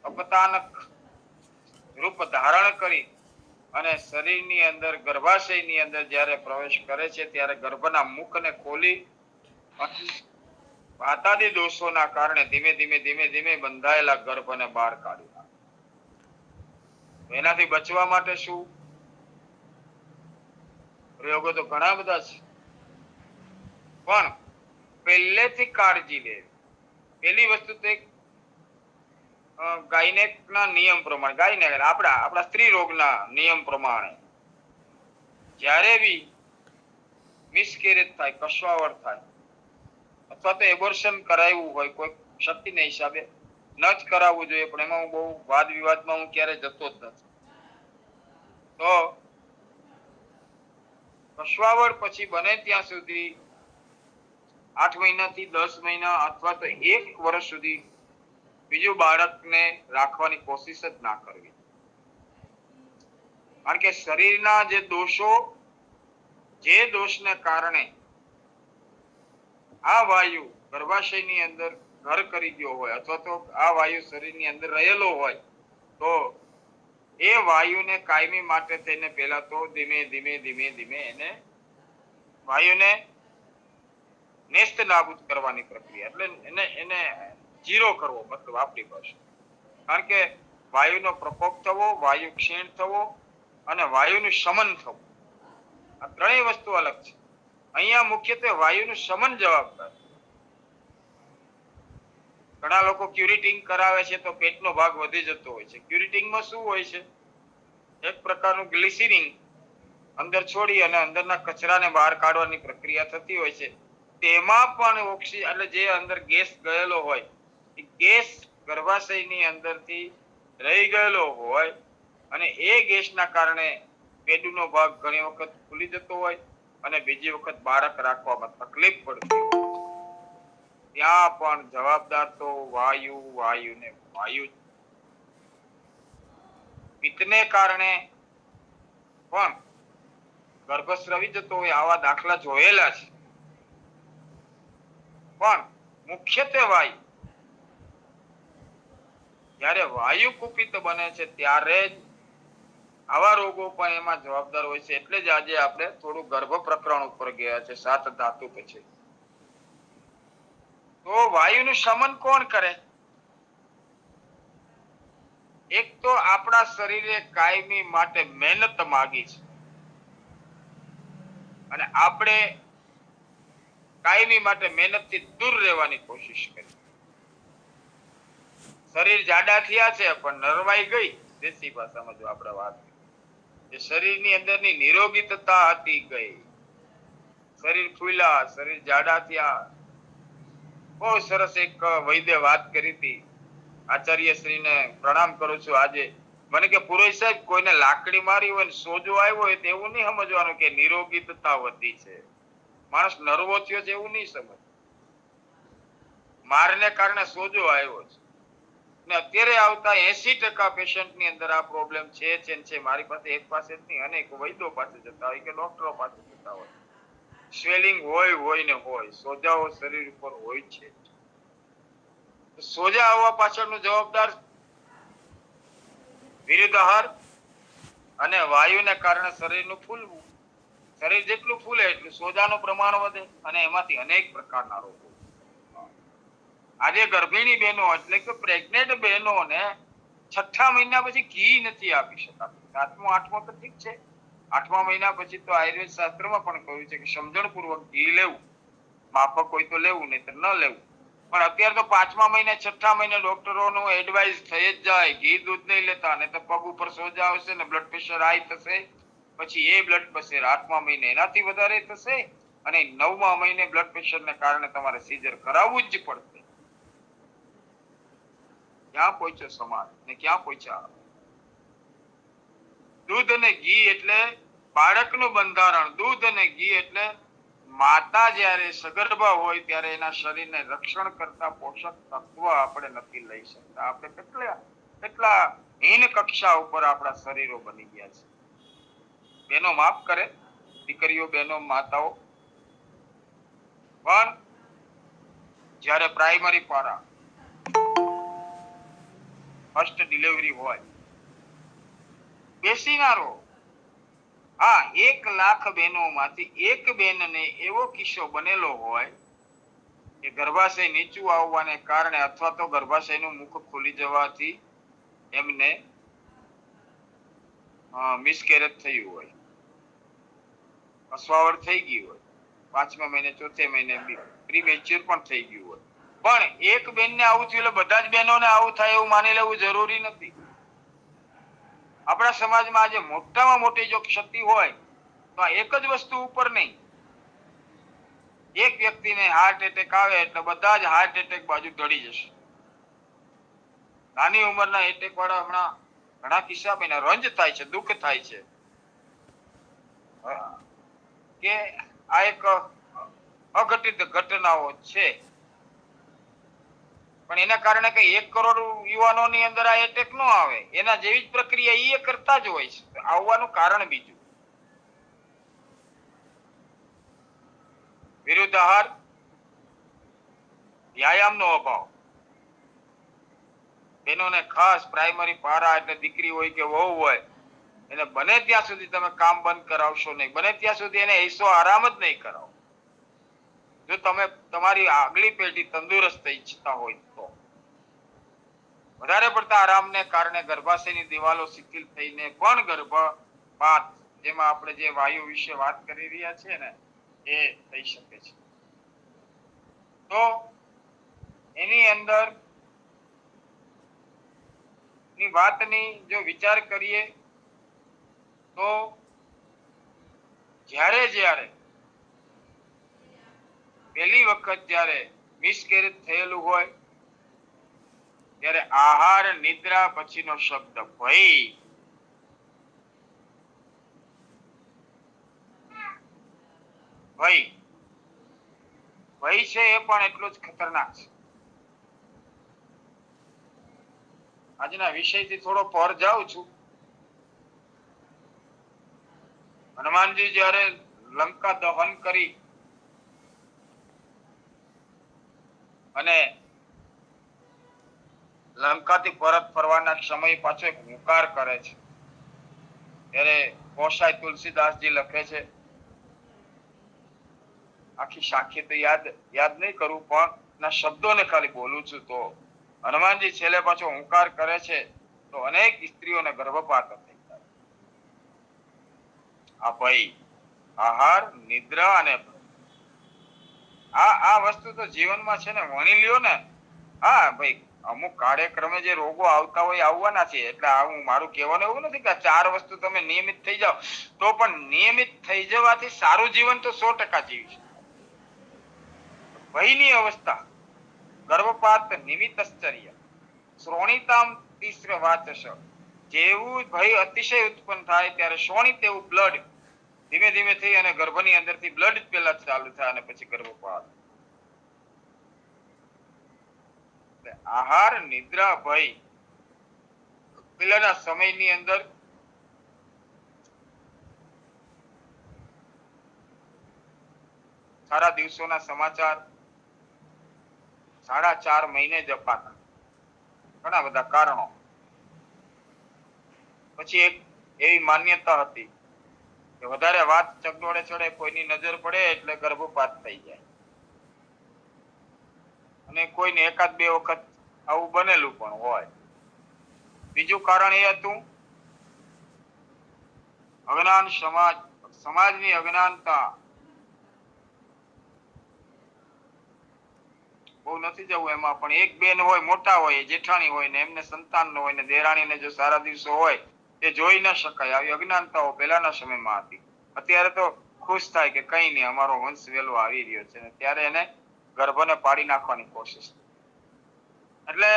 અપતાનક રૂપ ધારણ કરી અને શરીરની અંદર, ગર્ભાશયની અંદર જ્યારે પ્રવેશ કરે છે ત્યારે ગર્ભના મુખને ખોલી વાતાદી દોષોના કારણે ધીમે ધીમે બંધાયેલા ગર્ભને બહાર કાઢી નાખે. એનાથી બચવા માટે શું પ્રયોગો તો ઘણા બધા છે, પણ પહેલેથી કાળજી લેવી. પહેલી વસ્તુ તો એક ગાયનેકના નિયમ પ્રમાણે, ગાયનેક આપણા સ્ત્રી રોગના નિયમ પ્રમાણે જ્યારે બી મિસકેરેજ થાય, કસવાવડ થાય, અથવા તો એબોર્શન કરાવ્યું હોય કોઈ શક્તિના હિસાબે, ન જ કરાવવું જોઈએ, પણ એમાં હું બહુ વાદ વિવાદમાં હું ક્યારે જતો જ નથી. તો કસવાવડ પછી બને ત્યાં સુધી 8 મહિનાથી 10 મહિના અથવા તો 1 વર્ષ સુધી બીજું બાળકને રાખવાની કોશિશ જ ના કરવી. કારણ કે શરીરના જે દોષો, જે દોષને કારણે આ વાયુ ગર્ભાશયની અંદર ઘર કરી ગયો હોય અથવા તો આ વાયુ શરીરની અંદર રહેલો હોય, તો એ વાયુને કાયમી માટે થઈને પહેલા તો ધીમે એને વાયુને નેસ્ત નાબૂદ કરવાની પ્રક્રિયા, એટલે એને જીરો કરવો, મતલબ આપણી ભાષા. કારણ કે વાયુનો પ્રકોપ થવો, વાયુ ક્ષીણ થવો અને વાયુનું શમન થવું, આ ત્રણેય વસ્તુ અલગ છે. અહીંયા મુખ્યત્વે વાયુનું શમન જવાબદાર. ઘણા લોકો ક્યુરિટિંગ કરાવે છે તો પેટનો ભાગ વધી જતો હોય છે. ક્યુરિટિંગમાં શું હોય છે? એક પ્રકારનું ગ્લિસરીન અંદર છોડી અને અંદરના કચરાને બહાર કાઢવાની પ્રક્રિયા થતી હોય છે. તેમાં પણ એટલે જે અંદર ગેસ ગયેલો હોય, એ ગેસ ગર્ભાશયની અંદરથી રહી ગયેલો હોય અને એ ગેસના કારણે પેટનો ભાગ ઘણી વખત ખુલી જતો હોય અને બીજી વખત બાળક રાખવામાં તકલીફ પડતી હોય. ત્યાં પણ જવાબદાર તો વાયુ. પિત્તને કારણે પણ ગર્ભસ્રાવી જતો હોય, આવા દાખલા જોયેલા છે. પણ મુખ્યત્વે વાયુ, જ્યારે વાયુ કુપિત બને છે ત્યારે જ આવા રોગો પણ એમાં જવાબદાર હોય છે. એટલે જ આજે આપણે થોડું ગર્ભ પ્રકરણ ઉપર ગયા છે 7 ધાતુ પછી. તો વાયુનું શમન કોણ કરે? એક તો આપણા શરીરે કાયમી માટે મહેનત માગી છે. અને આપણે કાયમી માટે મહેનતથી દૂર રહેવાની કોશિશ કરી. શરીર જાડા થયા છે પણ નરવાઈ ગઈ. દેશી ભાષામાં જો આપણે વાત કરીએ, શરીરની અંદરની નિરોગીતા હતી ગઈ. શરીર ફૂલ્યા, શરીર જાડા થયા. બહુ સરસ એક વૈદ્ય વાત કરી હતી. આચાર્યશ્રીને પ્રણામ કરું છું આજે. મને કે પુરોહિત સાહેબ, કોઈને લાકડી મારી હોય ને સોજો આવ્યો હોય તો એવું નહીં સમજવાનું કે નિરોગીતા વધી છે. માણસ નર્વો થયો છે એવું નહીં સમજ. મારને કારણે સોજો આવ્યો છે. ને અત્યારે આવતા 80% પેશન્ટની અંદર આ પ્રોબ્લેમ છે. મારી પાસે એક પાસે જ નહીં, અનેક વૈદ્યો પાસે જતા હોય કે ડોક્ટરો પાસે જતા હોય. સ્વેલિંગ હોય ને હોય, સોજાઓ શરીર ઉપર હોય છે. સોજા આવવા પાછળનું જવાબદાર વિરુદ્ધ આહાર અને વાયુને કારણે શરીરનું ફૂલવું. શરીર જેટલું ફૂલે એટલું સોજાનું પ્રમાણ વધે અને એમાંથી અનેક પ્રકારના રોગો. આજે ગર્ભિણી બહેનો એટલે કે પ્રેગ્નેન્ટ બહેનોને 6થા મહિના પછી ઘી નથી આપી શકાતું. 7મો 8મો તો ઠીક છે, 8મા મહિના પછી તો આયુર્વેદ શાસ્ત્રમાં પણ કહ્યું છે કે સમજણપૂર્વક ઘી લેવું. માફક હોય તો લેવું, નહીં તો ન લેવું. પણ અત્યારે તો 5મા મહિને 6થા મહિને ડોક્ટરોનું એડવાઇસ થઈ જ જાય, ઘી દૂધ નહીં લેતા, નહીં તો પગ ઉપર સોજા આવશે ને બ્લડ પ્રેશર હાઈ થશે. પછી એ બ્લડ પ્રેશર 8મા મહિને એનાથી વધારે થશે અને 9મા મહિને બ્લડ પ્રેશરને કારણે તમારે સીઝર કરાવવું જ પડશે. ક્યાં પહોંચ્યો સમાજ ને ક્યાં પહોંચ્યા? દૂધ અને ઘી એટલે બાળકનું બંધારણ. દૂધ અને ઘી એટલે માતા જ્યારે સગર્ભા હોય ત્યારે એના શરીરને રક્ષણ કરતા પોષક તત્વ આપણે નથી લઈ શકતા. આપણે કેટલા હીન કક્ષા ઉપર આપણા શરીરો બની ગયા છે. બેનો માફ કરે, દીકરીઓ, બેનો, માતાઓ. પણ જ્યારે પ્રાઇમરી પારા ફર્સ્ટ ડિલિવરી હોય, બેસી ના રહો. હા, 1,00,000 બહેનોમાંથી એક બેનને એવો કિસ્સો બનેલો હોય કે ગર્ભાશય નીચું આવવાને કારણે અથવા તો ગર્ભાશયનું મુખ ખુલી જવાથી એમને મિસકેરેજ થયું હોય, અસ્વાવર થઈ ગયું હોય, 5મા મહિને 4થે મહિને પ્રીમેચ્યોર પણ થઈ ગયું હોય. પણ એક બેનને આવું થયું એટલે બધા જ બહેનોને આવું થાય એવું માની લેવું જરૂરી નથી. આપણા સમાજમાં આજે મોટામાં મોટી જો ક્ષતિ હોય તો આ એક જ વસ્તુ ઉપર નહીં. એક વ્યક્તિને હાર્ટ એટેક આવે એટલે બધા જ હાર્ટ એટેક બાજુ ઢળી જશે. નાની ઉંમરના એટેક વાળા હમણાં ઘણા કિસ્સા બન્યા. રંજ થાય છે, દુઃખ થાય છે કે આ એક અઘટિત ઘટનાઓ છે. પણ એના કારણે કઈ 1 કરોડ યુવાનોની અંદર આ એટેક ન આવે. એના જેવી જ પ્રક્રિયા એ કરતા જ હોય છે. આવવાનું કારણ બીજું. વિરુદ્ધ આહાર, વ્યાયામનો અભાવ. બહેનોને ખાસ પ્રાઇમરી પારા એટલે દીકરી હોય કે વહુ હોય, એને બને ત્યાં સુધી તમે કામ બંધ કરાવશો નહીં. બને ત્યાં સુધી એને ઐશો આરામ જ નહીં કરાવો. જો તમે તમારી આગલી પેઢી તંદુરસ્ત ઈચ્છતા હોય તો. વધારે પડતા આરામને કારણે ગર્ભાશયની દિવાલો શિથિલ થઈને પણ ગર્ભપાત, જેમાં આપણે જે વાયુ વિશે વાત કરી રહ્યા છીએ ને, એ થઈ શકે છે. તો એની અંદર ની વાતની જો વિચાર કરીએ તો જ્યારે પહેલી વખત જ્યારે મિસકેરેજ થયેલું હોય ત્યારે આહાર નિદ્રા પછીનો શબ્દ ભય. ભય છે એ પણ એટલો જ ખતરનાક છે. આજના વિષયથી થોડો પર જાઉં છું. હનુમાનજી જ્યારે લંકા દહન કરી અને લંકાથી પરત ફરવાના સમય પાછો એક હુંકાર કરે છે ત્યારે ગોસાઈ તુલસીદાસજી લખે છે, આખી સાખી તો યાદ નહીં કરું પણ ના શબ્દોને ખાલી બોલું છું. તો હનુમાનજી છેલ્લે પાછો હુંકાર કરે છે તો અનેક સ્ત્રીઓને ગર્ભપાત થઈ જાય. આ ભય આહાર, નિદ્રા અને આ વસ્તુ તો જીવનમાં છે ને વણી લ્યો ને. હા ભાઈ, અમુક કાર્યક્રમે જે રોગો આવતા હોય આવવાના છે, એટલે હું મારું કહેવાનું એવું નથી કે આ 4 વસ્તુ તમે નિયમિત થઈ જાઓ તો, પણ નિયમિત થઈ જવાથી સારું જીવન તો 100% જીવી શકે. ભયની અવસ્થા, ગર્ભપાત નિમિત્તશ્ચર્ય, શ્રોણિતામ તીસ્ર વાચસ, જેવું ભય અતિશય ઉત્પન્ન થાય ત્યારે શ્રોણિત એવું બ્લડ ધીમે ધીમે થઈ અને ગર્ભની અંદરથી બ્લડ પેલા ચાલુ થાય અને પછી ગર્ભપાત. આહાર, નિદ્રા, ભય પેલાના સમયની અંદર સારા દિવસોના સમાચાર 4.5 મહિને જ અપાતા, ઘણા બધા કારણો. પછી એક એવી માન્યતા હતી કે વધારે વાત ચગડોળે ચડે, કોઈની નજર પડે એટલે ગર્ભપાત થઈ જાય. અને કોઈને 1-2 વખત આવું બનેલું પણ હોય. બીજું કારણ એ હતું અજ્ઞાન સમાજની અજ્ઞાનતા. બહુ નથી જવું એમાં, પણ એક બેન હોય, મોટા હોય, જેઠાણી હોય ને એમને સંતાન ન હોય ને દેરાણીને જો સારા દિવસો હોય તે જોઈ ન શકાય. આવી અજ્ઞાનતાઓ પહેલાના સમયમાં હતી. અત્યારે તો ખુશ થાય કે કઈ નહીં, અમારો વંશ વેલો આવી રહ્યો છે, ત્યારે એને ગર્ભને પાડી નાખવાની કોશિશ. એટલે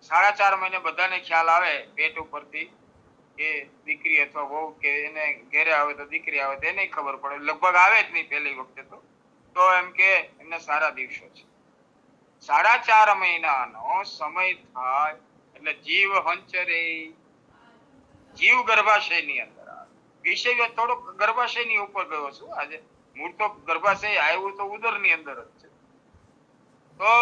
4.5 મહિને બધાને ખ્યાલ આવે પેટ ઉપરથી કે દીકરી અથવા વહુ કે એને ઘેરે આવે તો દીકરી આવે તો એને ખબર પડે. લગભગ આવે જ નહીં પહેલી વખતે તો એમ કે એમને સારા દિવસો છે. 4.5 મહિનાનો સમય થાય એટલે જીવ હંચરે, જીવ ગર્ભાશયની અંદર આવે. વિષય થોડોક ગર્ભાશયની ઉપર ગયો છું આજે. મૂળ તો ગર્ભાશય આવ્યું તો ઉદરની અંદર જ છે. તો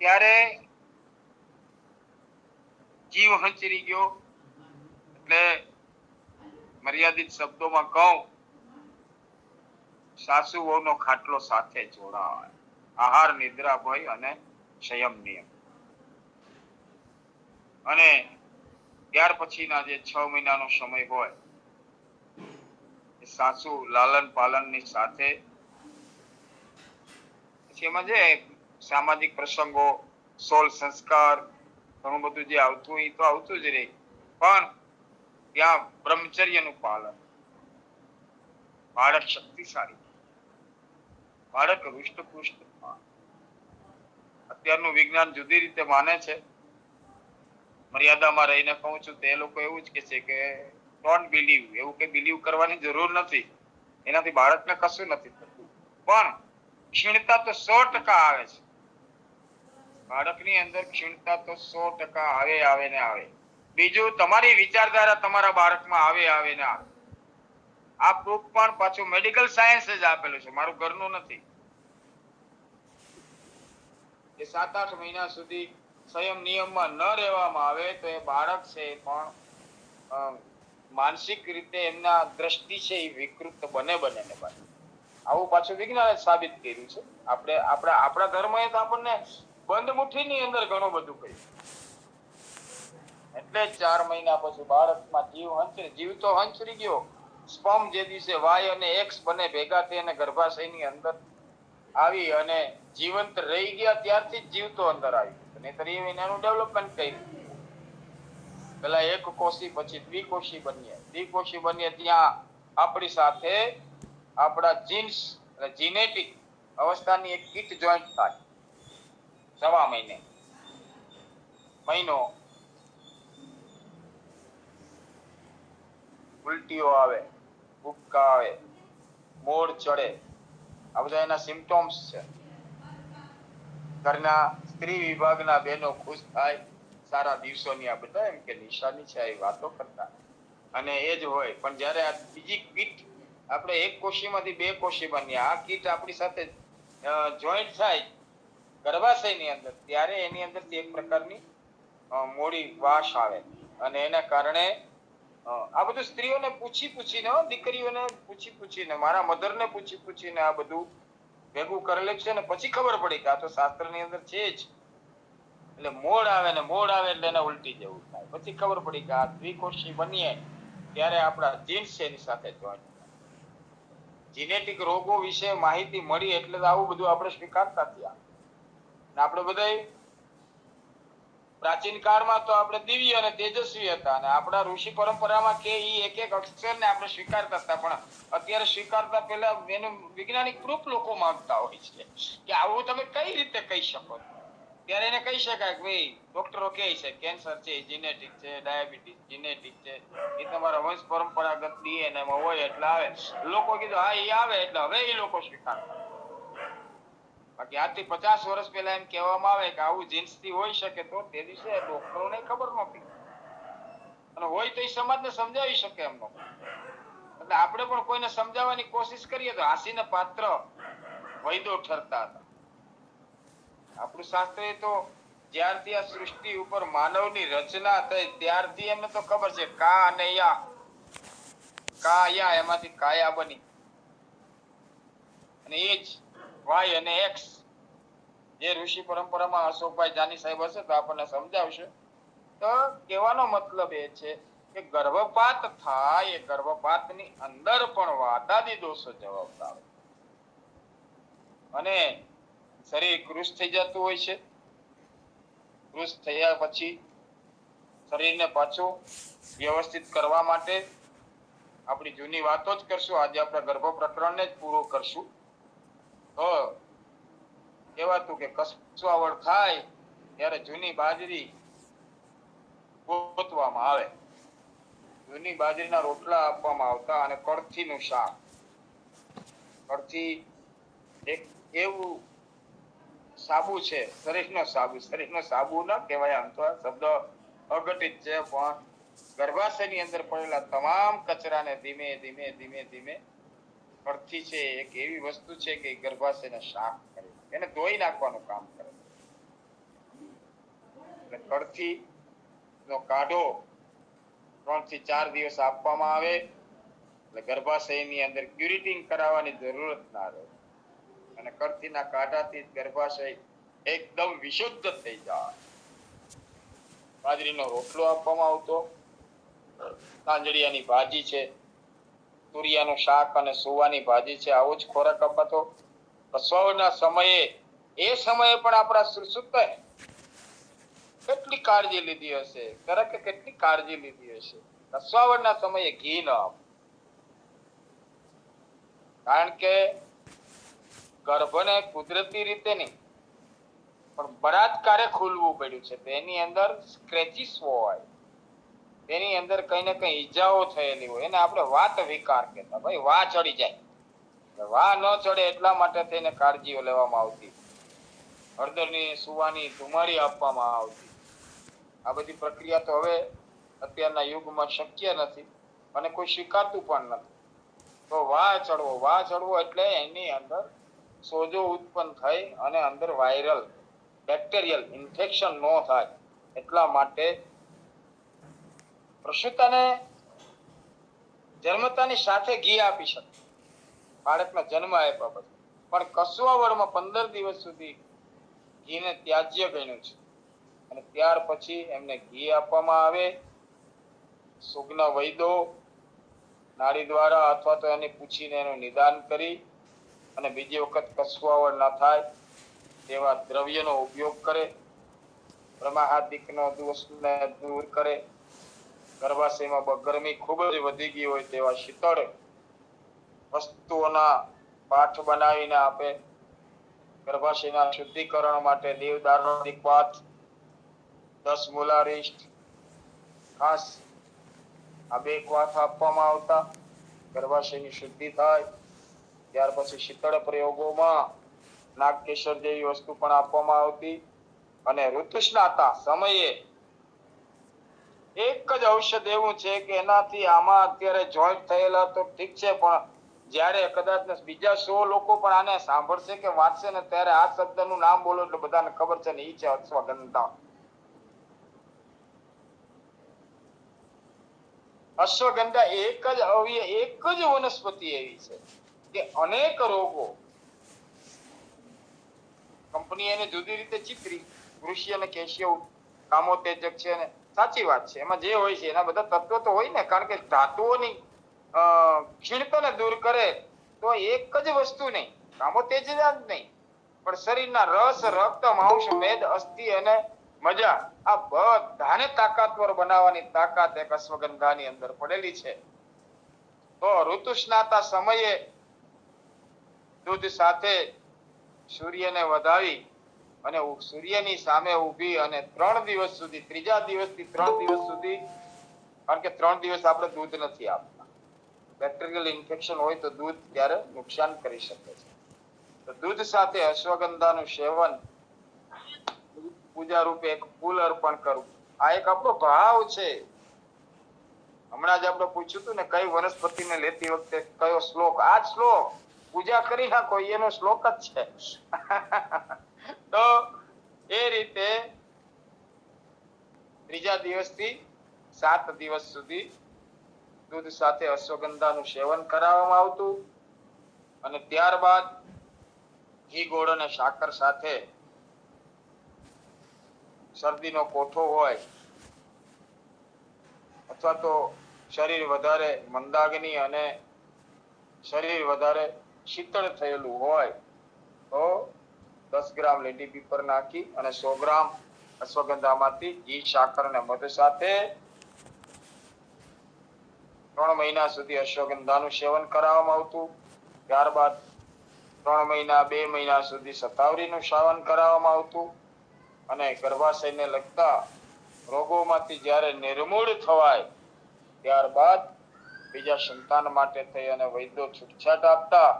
ત્યારે જીવ હંચરી ગયો એટલે મર્યાદિત શબ્દોમાં કહું, સાસુ વહુનો ખાટલો સાથે જોડાય. આહાર, નિદ્રા, ભય અને સંયમ નિયમ. અને ત્યાર પછીના જે 6 મહિનાનો સમય હોય એ સાસુ લાલન પાલનની સાથે, પછી એમાં જે સામાજિક પ્રસંગો, સોલ સંસ્કાર, ઘણું બધું જે આવતું હોય તો આવતું જ રહે, પણ ત્યાં બ્રહ્મચર્યનું પાલન. બાળક શક્તિશાળી, બાળક હૃષ્ટપુષ્ટ. અત્યારનું વિજ્ઞાન જુદી રીતે માને છે. મર્યાદામાં રહીને કહું છું તો એ લોકો એવું જ કે છે કે ડોન્ટ બિલીવ, એવું કે બિલીવ કરવાની જરૂર નથી, એનાથી બાળકને કશું નથી થતું. પણ ક્ષીણતા તો 100% આવે છે. બાળકની અંદર ક્ષીણતા તો 100% આવે ને આવે. બીજું, તમારી વિચારધારા તમારા બાળકમાં આવે ને આવે. આ પ્રૂફ પણ પાછું મેડિકલ સાયન્સ જ આપેલું છે, મારું ઘરનું નથી. એ 7-8 મહિના સુધી સંયમ નિયમમાં ન રહેવામાં આવે તો એ બાળક છે પણ માનસિક રીતે એમના દ્રષ્ટિ છે એ વિકૃત બને ને બને. આવું પાછું વિજ્ઞાને સાબિત કર્યું છે. આપણા ધર્મએ તો આપણને બંધ મુઠ્ઠીની અંદર ઘણું બધું કહ્યું. એટલે 4 મહિના પછી બાળકમાં જીવ તો હંચરી ગયો. સ્પર્મ જે દિવસે વાય અને એક્સ બને ભેગા થઈ અને ગર્ભાશયની અંદર આવી અને જીવંત રહી ગયા ત્યારથી જ જીવ તો અંદર આવી. નહીતર એનું ડેવલપમેન્ટ કર્યું. પેલા એક કોષી પછી દ્વિકોષી બનીએ ત્યાં આપણી સાથે આપણા જીન્સ જીનેટિક અવસ્થાની એક કીટ જોઈન્ટ થાય. 6 મહિનો ઉલટીઓ આવે, ઉબકા આવે, મોડ ચડે, આ બધા એના સિમ્પટોમ્સ છે. ઘરના સ્ત્રી વિભાગના બહેનો ખુશ થાય, સારા દિવસોની આ બધા એમ કે નિશાની છે એ વાતો કરતા, અને એ જ હોય. પણ જયારે આ બીજી કીટ, આપણે એક કોશીમાંથી 2 કોશી બન્યા, આ કીટ આપણી સાથે જોઈન્ટ થાય ગર્ભાશયની અંદર, ત્યારે એની અંદરથી એક પ્રકારની મોડી વાસ આવે. અને એના કારણે આ બધું સ્ત્રીઓને પૂછીને, દીકરીઓને પૂછીને, મારા મધરને પૂછીને આ બધું ભેગું કરેલું છે ને પછી ખબર પડી કે આ તો શાસ્ત્રની અંદર છે જ. એટલે મોડ આવે એટલે એને ઉલટી જેવું થાય. પછી ખબર પડી કે આ દ્વિકોષી બનીએ ત્યારે આપણા જીન્સ એની સાથે જોઈન્ટ. જીનેટિક રોગો વિશે માહિતી મળી એટલે તો આવું બધું આપણે સ્વીકારતા થયા. આપણે બધા પ્રાચીન કાળમાં તો આપણે દિવ્ય અને તેજસ્વી હતા અને આપણા ઋષિ પરંપરામાં કે ઈ એક એક અક્ષરને આપણે સ્વીકારતા હતા, પણ અત્યારે સ્વીકારતા પહેલા એનું વૈજ્ઞાનિક પ્રૂફ લોકો માંગતા હોય છે કે આવું તમે કઈ રીતે કહી શકો. ત્યારે એને કહી શકાય કે ભાઈ ડોક્ટરો કહે છે કેન્સર છે, જીનેટિક છે, ડાયાબિટીસ જીનેટિક છે, એ તમારા વંશ પરંપરાગત ડીએનએ માં હોય એટલે આવે. લોકો કીધું હા એ આવે એટલે હવે એ લોકો સ્વીકારતા. બાકી આજથી 50 વર્ષ પહેલા એમ કહેવામાં આવે કે આવું જીન્સથી હોઈ શકે તો તે દિવસે ડોક્ટરોને ખબર નહોતી, અને હોય તો એ સમાજને સમજાવી શકે એમ નહોતું. એટલે આપણે પણ કોઈને સમજાવવાની કોશિશ કરીએ તો હાસીને પાત્ર વૈદો ઠરતા હતા. આપણું શાસ્ત્ર તો જ્યારથી આ સૃષ્ટિ ઉપર માનવની રચના થઈ ત્યારથી એમને તો ખબર છે કા અને યા, કા યા એમાંથી કાયા બની, અને એ જ વાય અને એક્સ. જે ઋષિ પરંપરામાં અશોકભાઈ જાની સાહેબ હશે તો આપણને સમજાવશે. તો કહેવાનો મતલબ એ છે કે ગર્ભપાત થાય એ ગર્ભપાતની અંદર પણ વાતાદી દોષો જવાબદાર અને શરીર કૃશ થઈ જતું હોય છે. કૃશ થયા પછી શરીરને પાછું વ્યવસ્થિત કરવા માટે આપણી જૂની વાતો જ કરશું. આજે આપણે ગર્ભ પ્રકરણને જ પૂરું કરશું. તો કહેવાતું કે કસવાવડ થાય ત્યારે જૂની બાજરી ગોતવામાં આવે, જૂની બાજરીના રોટલા આપવામાં આવતા અને કળથીનું શાક. કળથી એક એવું સાબુ છે, શરીરનો સાબુ ન કહેવાય, આમ તો આ શબ્દ અઘટિત છે, પણ ગર્ભાશયની અંદર પડેલા તમામ કચરાને ધીમે ધીમે ધીમે ધીમે કળથી છે એક એવી વસ્તુ છે કે ગર્ભાશયને સાફ કરે, એને ધોઈ નાખવાનું કામ કરે. એટલે કળથી નો કાઢો 3 થી 4 દિવસ આપવામાં આવે એટલે ગર્ભાશયની અંદર ક્યુરિટિંગ કરાવવાની જરૂરત ના રહે અને કળથીના કાઢાથી ગર્ભાશય એકદમ વિશુદ્ધ થઈ જાય. બાજરીનો રોટલો આપવામાં આવતો, તાંજળિયાની ભાજી છે, તુરિયાનું શાક અને સુવાની ભાજી છે, આવો જ ખોરાક અપાતો. પ્રસવના સમયે એ સમયે પણ આપણા સુસુતર કેટલી કાળજી લીધી હશે, કે કેટલી કાળજી લીધી હશે. પ્રસવના સમયે ઘી ન આપવું, કારણ કે ગર્ભને કુદરતી રીતે નહીં પણ બળાત્કારે ખુલવું પડ્યું છે. તેની અંદર સ્ક્રેચિસ હોય, તેની અંદર કઈ ને કઈ ઈજાઓ થયેલી હોય, એને આપણે વાત વિકાર કહેતા. ભાઈ વા ચડી જાય, વા ન ચડે એટલા માટે તેને કાળજીઓ લેવામાં આવતી. હળદરની સુવાની ધુમાડી આપવામાં આવતી. આ બધી પ્રક્રિયા તો હવે અત્યારના યુગમાં શક્ય નથી અને કોઈ સ્વીકારતું પણ નથી. તો વા ચડવો એટલે એની અંદર સોજો ઉત્પન્ન થઈ અને અંદર વાયરલ બેક્ટેરિયલ ઇન્ફેક્શન ન થાય એટલા માટે પ્રસૂતાને જન્મતાની સાથે ઘી આપી શકે, બાળકના જન્મ આપ્યા પછી. પણ કસવાવડમાં 15 દિવસ સુધી ઘીને ત્યાજ્ય ગણ્યું છે અને ત્યાર પછી એમને ઘી આપવામાં આવે. સુગ્ન વૈદો નાડી દ્વારા અથવા તો એને પૂછીને એનું નિદાન કરી અને બીજી વખત કસવાવડ ના થાય તેવા દ્રવ્યનો ઉપયોગ કરે. પ્રમાહાદિકનો દોષને દૂર કરે. ગર્ભાશયમાં ગરમી ખૂબ જ વધી ગઈ હોય તેવા શીતળ વસ્તુઓના પાઠ બનાવીને આપે. ગર્ભાશયના શુદ્ધિકરણ માટે દેવદારનો દીકવાત, 10 મોલારિસ્ટ, ખાસ આ 2 ક્વાથ આપવામાં આવતા. ગર્ભાશયની શુદ્ધિ થાય. ત્યાર પછી શીતળ પ્રયોગોમાં નાગકેશર જેવી વસ્તુ પણ આપવામાં આવતી અને ઋતુસ્નાતા સમયે એક જ ઔષધ એવું છે કે એનાથી આમાં અત્યારે જોઈન્ટ થયેલા તો ઠીક છે, પણ જ્યારે કદાચ બીજા 100 લોકો પણ આને સાંભળશે કે વાંચશે ને ત્યારે આ શબ્દનું નામ બોલો એટલે બધાને ખબર છે ને ઈ છે અશ્વગંધા. અશ્વગંધા એક જ વનસ્પતિ એવી છે કે અનેક રોગો કંપની એને જુદી રીતે ચિતરી. કૃષિ અને કેશિય કામોતેજક છે ને સાચી વાત છે. એમાં જે હોય છે એના બધા તત્વો તો હોય ને, કારણ કે ધાતુઓની ક્ષીણતાને દૂર કરે તો એક જ વસ્તુ નહીં, કામો તેજ જ નહીં, પણ શરીરના રસ, રક્ત, માંસ, મેદ, અસ્થિ અને મજા આ બધાને તાકાતવર બનાવવાની તાકાત એક અશ્વગંધાની અંદર પડેલી છે. તો ઋતુ સ્નાતા સમયે દૂધ સાથે સૂર્યને વધાવી અને સૂર્યની સામે ઊભી અને 3 દિવસ સુધી, ત્રીજા દિવસથી 3 દિવસ સુધી, કારણ કે 3 દિવસ આપણે દૂધ નથી આપતા, બેક્ટેરિયલ ઇન્ફેક્શન હોય તો દૂધ ત્યારે નુકસાન કરી શકે છે. તો દૂધ સાથે અશ્વગંધાનું સેવન, પૂજા રૂપે એક ફૂલ અર્પણ કરવું, આ એક આપણો ભાવ છે. હમણાં જ આપણે પૂછ્યું હતું ને કઈ વનસ્પતિને લેતી વખતે કયો શ્લોક, આ જ શ્લોક પૂજા કરી નાખો, એનો શ્લોક જ છે. તો એ રીતે ત્રીજા દિવસથી 7 દિવસ સુધી દૂધ સાથે અશ્વગંધાનું સેવન કરાવવામાં આવતું અને ત્યારબાદ ઘી, ગોળ અને સાકર સાથે શરદીનો કોઠો હોય અથવા તો શરીર વધારે મંદાગ્નિ અને શરીર વધારે શીતળ થયેલું હોય તો 10 ગ્રામ લીંડી પીપર નાખી અને 100 ગ્રામ અશ્વગંધામાંથી ઘી, સાકર અને મધ સાથે 3 મહિના સુધી અશ્વગંધાનું સેવન કરાવવામાં આવતું. ત્યારબાદ 3 મહિના, 2 મહિના સુધી શતાવરીનું સેવન કરાવવામાં આવતું અને ગર્ભાશયને લગતા રોગોમાંથી જ્યારે નિર્મૂળ થવાય ત્યારબાદ બીજા સંતાન માટે થઈ અને વૈદ્યો છૂટછાટ આપતા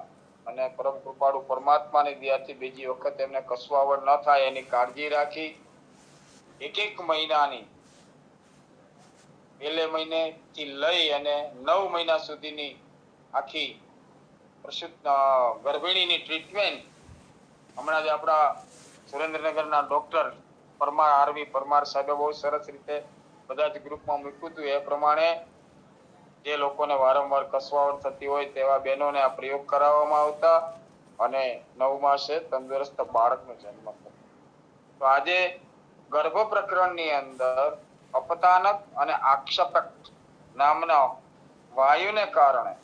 અને પરમ કૃપાળુ પરમાત્માની દયાથી બીજી વખત એમને કસવાવડ ન થાય એની કાળજી રાખી 1 મહિનાની, પહેલે મહિને થી લઈ અને 9 મહિના સુધીની આખી ગર્ભિણીની ટ્રીટમેન્ટ હમણાં જ આપણા સુરેન્દ્રનગરના ડોક્ટર પરમાર આરવી પરમાર સાહેબે બહુ સરસ રીતે બધા જ ગ્રુપમાં મૂક્યું હતું. એ પ્રમાણે જે લોકોને વારંવાર કસવાવડ થતી હોય તેવા બહેનોને આ પ્રયોગ કરાવવામાં આવતા અને 9 માસે તંદુરસ્ત બાળકનો જન્મ થતો. તો આજે ગર્ભ પ્રકરણની અંદર અપતાનક અને આક્ષતક નામના વાયુને કારણે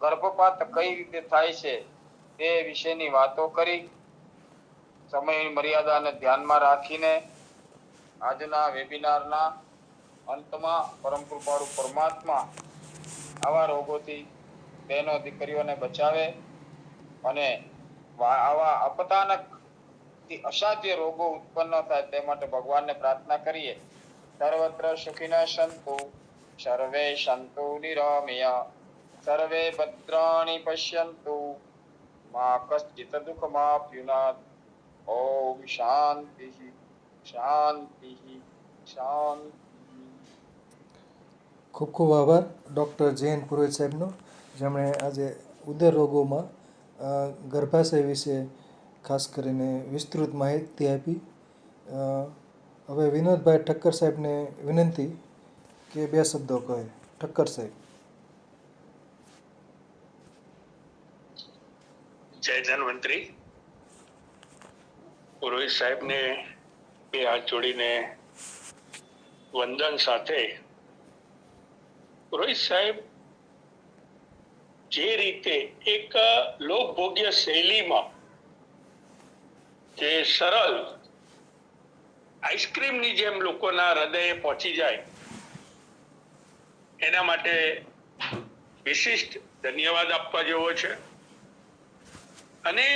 ગર્ભપાત કઈ રીતે થાય છે તે વિશેની વાતો કરી. સમય મર્યાદાને ધ્યાનમાં રાખીને આજના વેબિનારના અંતમાં પરમ કૃપાળુ પરમાત્મા આવા રોગોથી બહેનો દીકરીઓને બચાવે અને આવા અપતાનક અસાધ્ય રોગો ઉત્પન્ન થાય તે માટે ભગવાનને પ્રાર્થના કરીએ. સર્વત્ર સુખિનઃ સંતુ સર્વે સંતુ નિરામયા સર્વે ભદ્રાણિ પશ્યન્તુ મા કશ્ચિત દુઃખમાપ્યુનાથ. ઓમ શાંતિ શાંતિ શાંતિ. ખૂબ ખૂબ આભાર ડૉક્ટર જયંત પુરોહિત સાહેબનો, જેમણે આજે ઉદર રોગોમાં ગર્ભાશય વિશે ખાસ કરીને વિસ્તૃત માહિતી આપી. હવે વિનોદભાઈ ઠક્કર સાહેબને વિનંતી કે 2 શબ્દો કહે. ઠક્કર સાહેબ. જય ધન્વંતરી. પુરોહિત સાહેબને 2 હાથ જોડીને વંદન સાથે પુરોહિત સાહેબ જે રીતે એક લોકભોગ્ય શૈલીમાં જે સરળ આઈસ્ક્રીમની જેમ લોકોના હૃદયે પહોંચી જાય એના માટે વિશિષ્ટ ધન્યવાદ આપવા જેવો છે. અને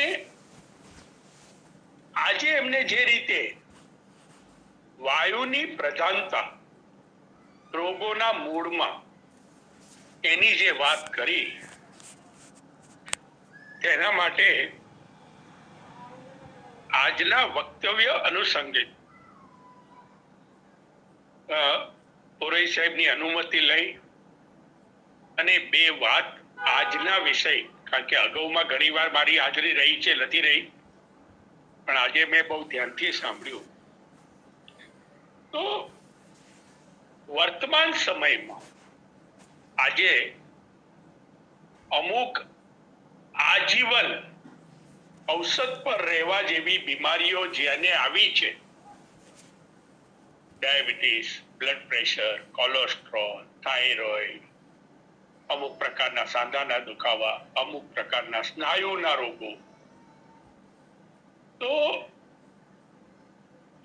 આજે એમને જે રીતે વાયુની પ્રધાનતા રોગોના મૂળમાં એની જે વાત કરી તેના માટે આજના વક્તવ્ય અનુસંગે પુરોહિત સાહેબની અનુમતિ લઈ અને 2 વાત આજના વિષય, કારણ કે અગાઉમાં ઘણી વાર મારી હાજરી રહી છે, નથી રહી, પણ આજે મેં બહુ ધ્યાનથી સાંભળ્યું. તો વર્તમાન સમયમાં આજે અમુક આજીવન ઔષધ પર રહેવા જેવી બીમારીઓ જેને આવી છે diabetes, blood pressure, cholesterol, thyroid, અમુક પ્રકારના સાંધાના દુખાવા, અમુક પ્રકારના સ્નાયુના રોગો. તો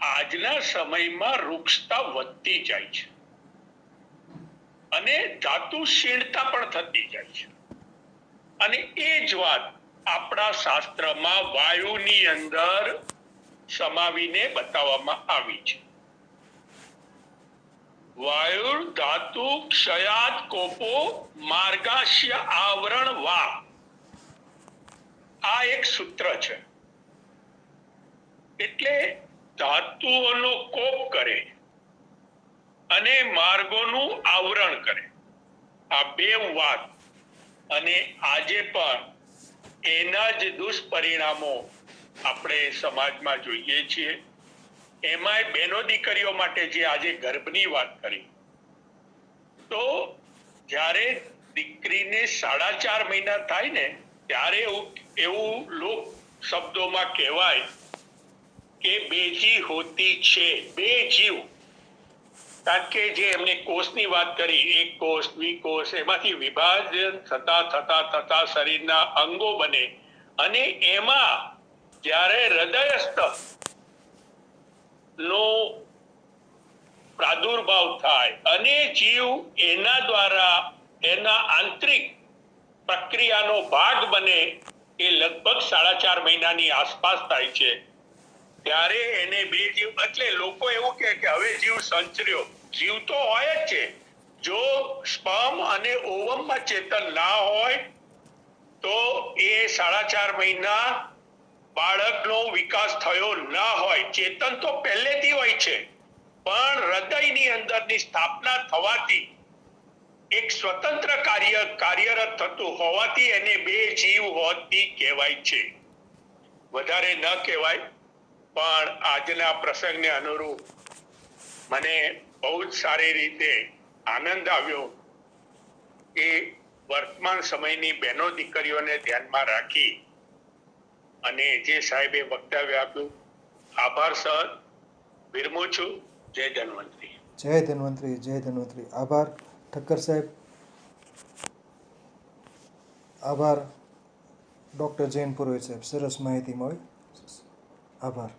આજના સમયમાં વૃક્ષતા વધતી જાય છે અને ધાતુ ક્ષીણતા પણ થતી જાય છે. અને એ જ વાત આપણા શાસ્ત્રમાં વાયુની અંદર સમાવીને બતાવવામાં આવી છે. વાયુ ધાતુ ક્ષયાત કોપો માર્ગાસ્ય આવરણ વા, આ એક સૂત્ર છે. એટલે ધાતુઓનો કોપ કરે અને માર્ગોનું આવરણ કરે, આ બે વાત. અને આજે પણ એના જ દુષ્પરિણામો આપણે સમાજમાં જોઈએ છીએ. એમાંય બહેનો દીકરીઓ માટે જે આજે ગર્ભની વાત કરી, તો જ્યારે દીકરીને 4.5 મહિના થાય ને ત્યારે એવું લોક શબ્દોમાં કહેવાય કે બેજી હોતી છે, બે જીવ. કારણ કે જે એમને કોષની વાત કરી, એક કોષ, દ્વિકોષ, એમાંથી વિભાજન થતા શરીરના અંગો બને અને એમાં જ્યારે હૃદયસ્થ નો પ્રાદુર્ભાવ થાય અને જીવ એના દ્વારા એના આંતરિક પ્રક્રિયાનો ભાગ બને, એ લગભગ 4.5 મહિનાની આસપાસ થાય છે. ત્યારે એને બે જીવ, એટલે લોકો એવું કહે કે હવે જીવ સંચર્યો. જીવ તો હોય જ છે. જો સ્પર્મ અને ઓવમમાં ચેતન ના હોય તો એ 4.5 મહિના બાળકનો વિકાસ થયો ના હોય. ચેતન તો પહેલેથી હોય છે, પણ હૃદયની અંદરની સ્થાપના થવાથી એક સ્વતંત્ર કાર્યરત થતું હોવાથી એને બે જીવ હોતી કહેવાય છે. વધારે ન કહેવાય. પણ આજના પ્રસંગને અનુરૂપ મને બહુ જ સારી રીતે આનંદ આવ્યો. એ વર્તમાન સમયની બહેનો દીકરીઓને ધ્યાનમાં રાખી અને જે સાહેબે વક્તવ્ય આપ્યું, આભાર સર. વિરમું છું. જય ધન્વંતરી. જય ધન્વંતરી, જય ધન્વંતરી. આભાર ઠક્કર સાહેબ. આભાર ડૉક્ટર જૈન પુરોહિત સાહેબ, સરસ માહિતી મળી. આભાર.